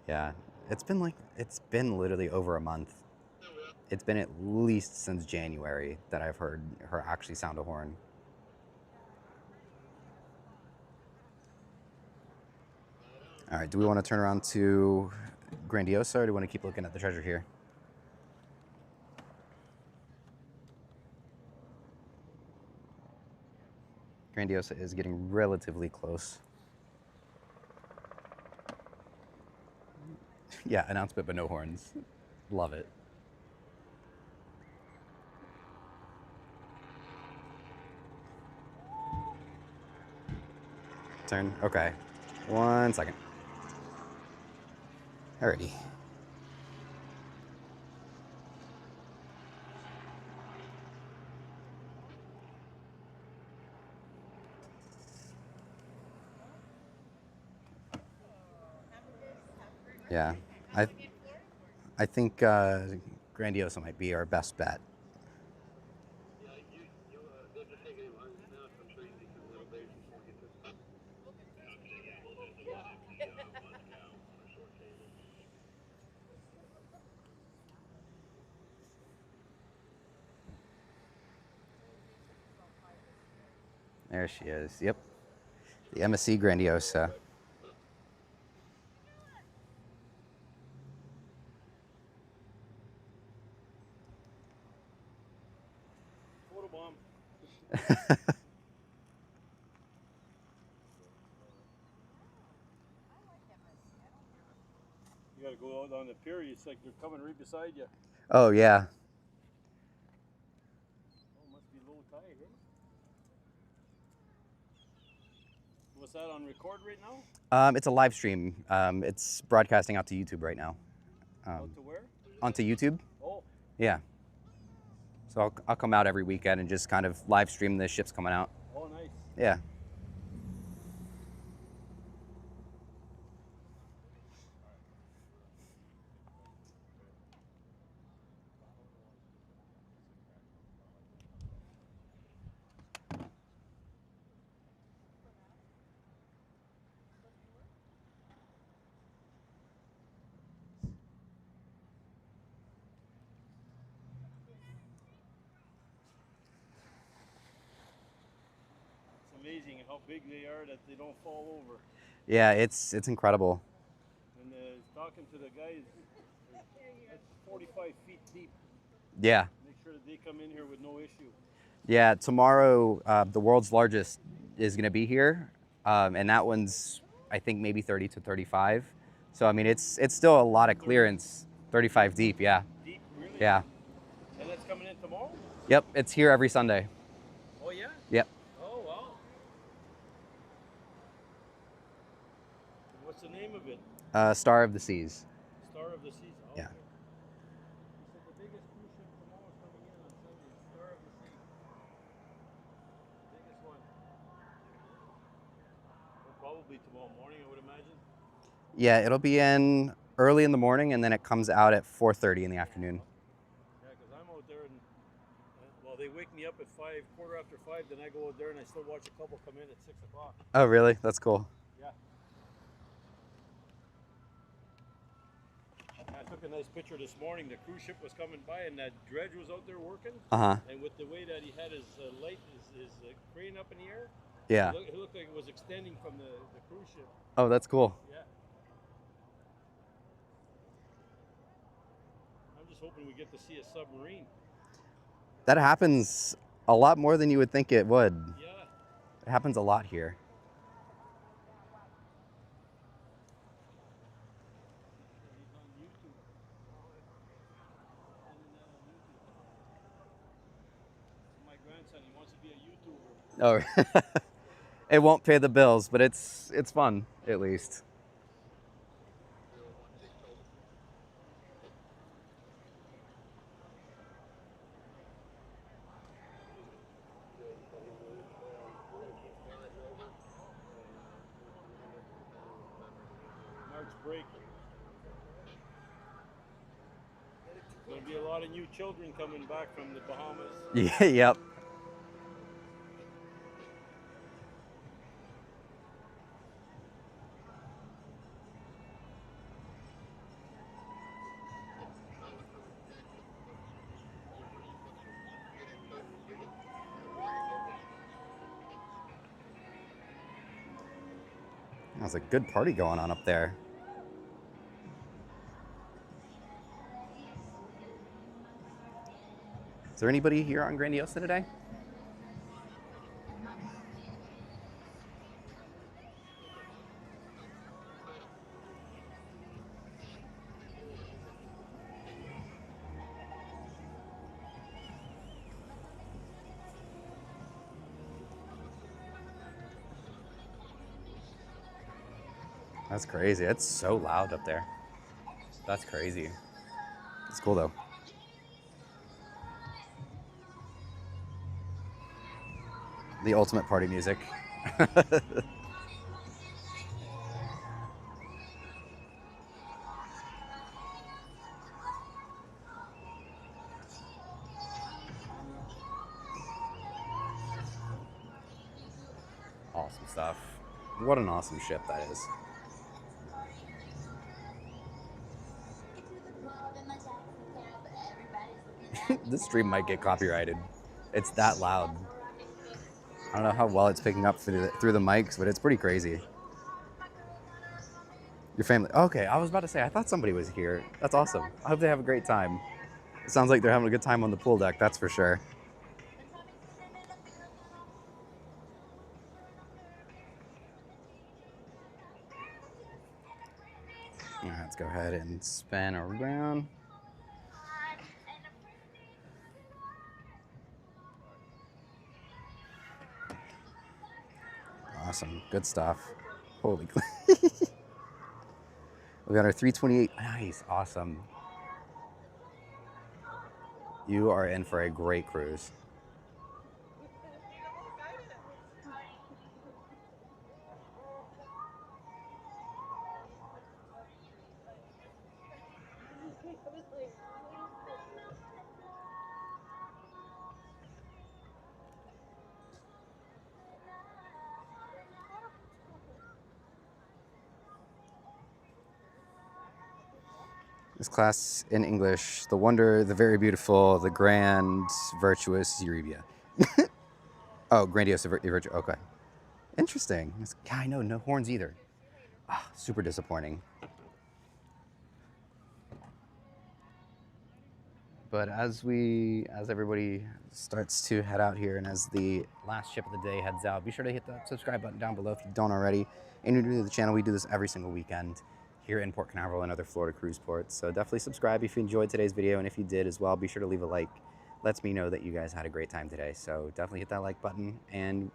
Yeah, it's been literally over a month. It's been at least since January that I've heard her actually sound a horn. All right, do we want to turn around to Grandiosa, or do we want to keep looking at the treasure here? Grandiosa is getting relatively close. Yeah, announcement but no horns. Love it. Turn, okay. 1 second. Alrighty. Yeah, I think Grandiosa might be our best bet. There she is. Yep. The MSC Grandiosa. Photobomb. You gotta go out on the pier. It's like they're coming right beside you. Oh, yeah. Oh, must be low tide, eh? What's that on record right now? It's a live stream. It's broadcasting out to YouTube right now. Out to where? Onto YouTube. Oh. Yeah. So I'll come out every weekend and just kind of live stream the ships coming out. Oh, nice. Yeah. It's amazing how big they are that they don't fall over. Yeah, it's incredible. And talking to the guys, that's 45 feet deep. Yeah. Make sure that they come in here with no issue. Yeah, tomorrow the world's largest is going to be here, and that one's I think maybe 30 to 35. So I mean it's still a lot of clearance. 35 deep, yeah. Deep, really? Yeah. And that's coming in tomorrow? Yep, it's here every Sunday. Oh yeah? Yep. Oh wow. What's the name of it? Star of the Seas. Star of the Seas. Oh, Yeah. okay. You said the biggest cruise ship tomorrow is coming in on Sunday. Star of the Seas. Biggest one. Well, probably tomorrow morning, I would imagine. Yeah, it'll be in early in the morning, and then it comes out at 4:30 in the afternoon. Yeah, because I'm out there and well, they wake me up at 5, quarter after 5. Then I go out there and I still watch a couple come in at 6 o'clock. Oh, really? That's cool. Yeah. took a nice picture this morning. The cruise ship was coming by, and that dredge was out there working. And with the way that he had his light, his crane up in the air, Yeah. it looked like it was extending from the cruise ship. Oh, that's cool. Yeah. I'm just hoping we get to see a submarine. That happens a lot more than you would think it would. Yeah. It happens a lot here. He's on YouTube. My grandson, he wants to be a YouTuber. Oh, it won't pay the bills, but it's fun at least. March break. There'll be a lot of new children coming back from the Bahamas. Yeah, yep. There's a good party going on up there. Is there anybody here on Grandiosa today? That's crazy. It's so loud up there. That's crazy. It's cool though. The ultimate party music. Awesome stuff. What an awesome ship that is. This stream might get copyrighted. It's that loud. I don't know how well it's picking up through the mics, but it's pretty crazy. Your family. Okay, I was about to say, I thought somebody was here. That's awesome. I hope they have a great time. It sounds like they're having a good time on the pool deck, that's for sure. All right, let's go ahead and spin around. Awesome, good stuff. Holy we got our 328. Nice, awesome. You are in for a great cruise. This class in English, the wonder, the very beautiful, the grand, virtuous Eurybia. Oh, Grandiosa, virtuous, okay. Interesting. Yeah, I know, no horns either. Ah, super disappointing. But as everybody starts to head out here and as the last ship of the day heads out, be sure to hit that subscribe button down below if you don't already. And you're new to the channel, we do this every single weekend here in Port Canaveral and other Florida cruise ports. So definitely subscribe if you enjoyed today's video, and if you did as well, be sure to leave a like. Lets me know that you guys had a great time today. So definitely hit that like button, and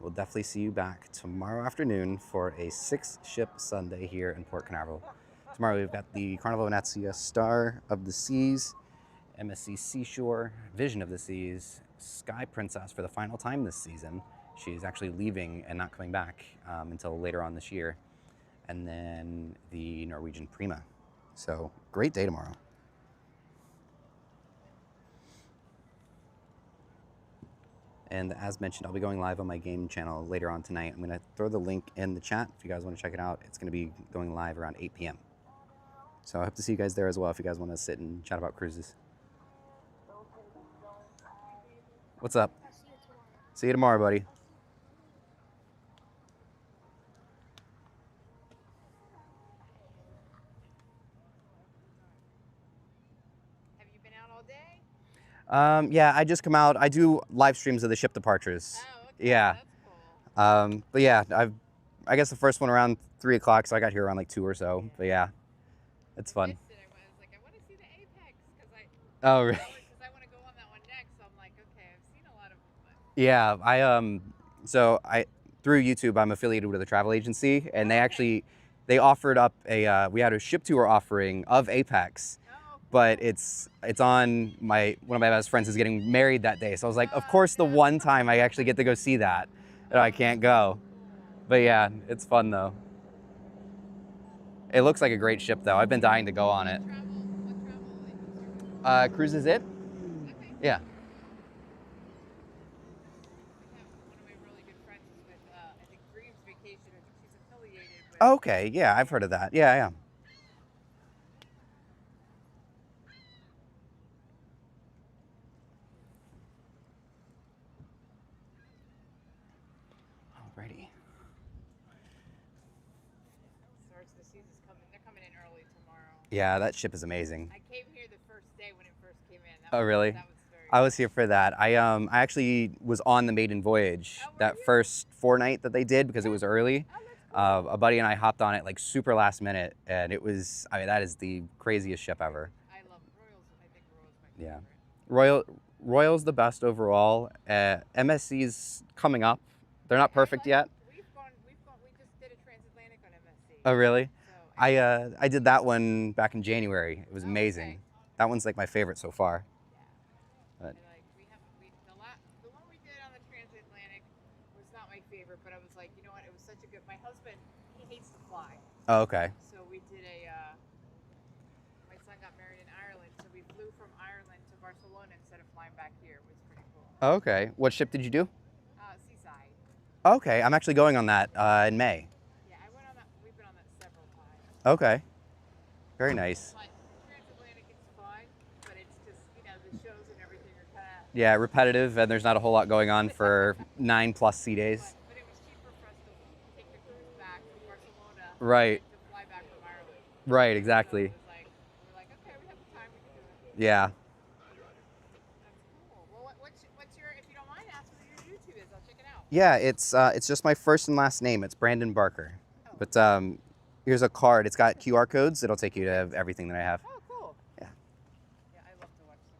we'll definitely see you back tomorrow afternoon for a 6-ship Sunday here in Port Canaveral. Tomorrow we've got the Carnival Venezia Star of the Seas, MSC Seashore, Vision of the Seas, Sky Princess for the final time this season. She's actually leaving and not coming back until later on this year. And then the Norwegian Prima. So great day tomorrow. And as mentioned, I'll be going live on my game channel later on tonight. I'm gonna throw the link in the chat if you guys wanna check it out. It's gonna be going live around 8 p.m. So I hope to see you guys there as well if you guys want to sit and chat about cruises. What's up? I'll see you tomorrow. See you tomorrow, buddy. Have you been out all day? Yeah, I just come out. I do live streams of the ship departures. Oh, okay. Yeah. That's cool. But yeah, I guess the first one around 3 o'clock, so I got here around like 2 or so. But yeah, it's fun. I missed it. I was like, I want to see the Apex because Oh, really? Because I want to go on that one next. So I'm like, okay, I've seen a lot of them. But... Yeah, so through YouTube, I'm affiliated with a travel agency, and they offered up we had a ship tour offering of Apex, but it's on one of my best friends is getting married that day, so I was like, of course, the one time I actually get to go see that, I can't go. But yeah, it's fun though. It looks like a great ship though. I've been dying to go on it. What travel? Cruises it? Okay. Yeah. One of my really good friends is with, I think, Dreams Vacation. I think she's affiliated with. Okay, yeah, I've heard of that. Yeah. Alrighty. Stars of the Seasons coming. They're coming in early tomorrow. Yeah, that ship is amazing. I came here the first day when it first came in. Oh, really? That was very I was here for that. I actually was on the maiden voyage that first fortnight that they did because it was early. A buddy and I hopped on it like super last minute, and it was, I mean, that is the craziest ship ever. I love Royals. I think Royals my favorite. Royal's the best overall. MSC's coming up. They're not perfect yet. We just did a transatlantic on MSC. Oh, really? So, I did that one back in January. It was amazing. Okay. That one's like my favorite so far. But the one we did on the transatlantic was not my favorite, but I was like, you know what? It was such a good. My husband, he hates to fly. oh, okay. So we did my son got married in Ireland, so we flew from Ireland to Barcelona instead of flying back here. It was pretty cool. Oh, okay. What ship did you do? Seaside. Okay, I'm actually going on that in May. Yeah, I went on that. We've been on that several times. Okay. Very nice. But transatlantic is fun, but it's just, the shows and everything are kind of... Yeah, repetitive, and there's not a whole lot going on for 9+ sea days. But it was cheaper for us to take the cruise back from Barcelona Right. than to fly back from Ireland. Right, exactly. So it was like, we're like, okay, we have the time, we can do it. Yeah. That's cool. Well, what's your, if you don't mind, ask what your YouTube is. I'll check it out. Yeah, it's just my first and last name. It's Brandon Barker. But here's a card. It's got QR codes. It'll take you to everything that I have. Oh, cool. Yeah. Yeah, I love to watch them.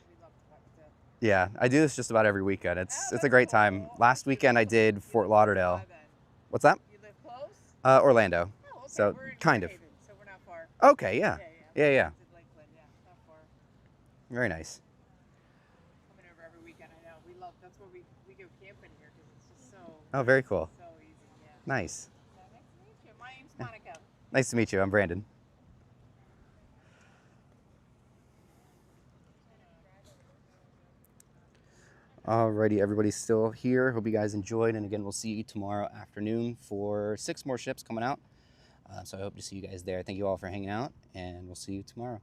We love to watch them. Yeah, I do this just about every weekend. It's a great time. Last weekend I did Fort Lauderdale. What's that? You live close? Orlando. Oh, okay. So We're in kind of. New Haven, so we're not far. Okay, yeah. Yeah. It's in Lakeland, yeah, not far. Very nice. Coming over every weekend, I know. We love, that's why we go camping here, because it's just so... Oh, very cool. So easy, yeah. Nice. So nice to meet you. My name's Monica. Nice to meet you. I'm Brandon. Alrighty, everybody's still here. Hope you guys enjoyed, and again, we'll see you tomorrow afternoon for 6 more ships coming out. So I hope to see you guys there. Thank you all for hanging out, and we'll see you tomorrow.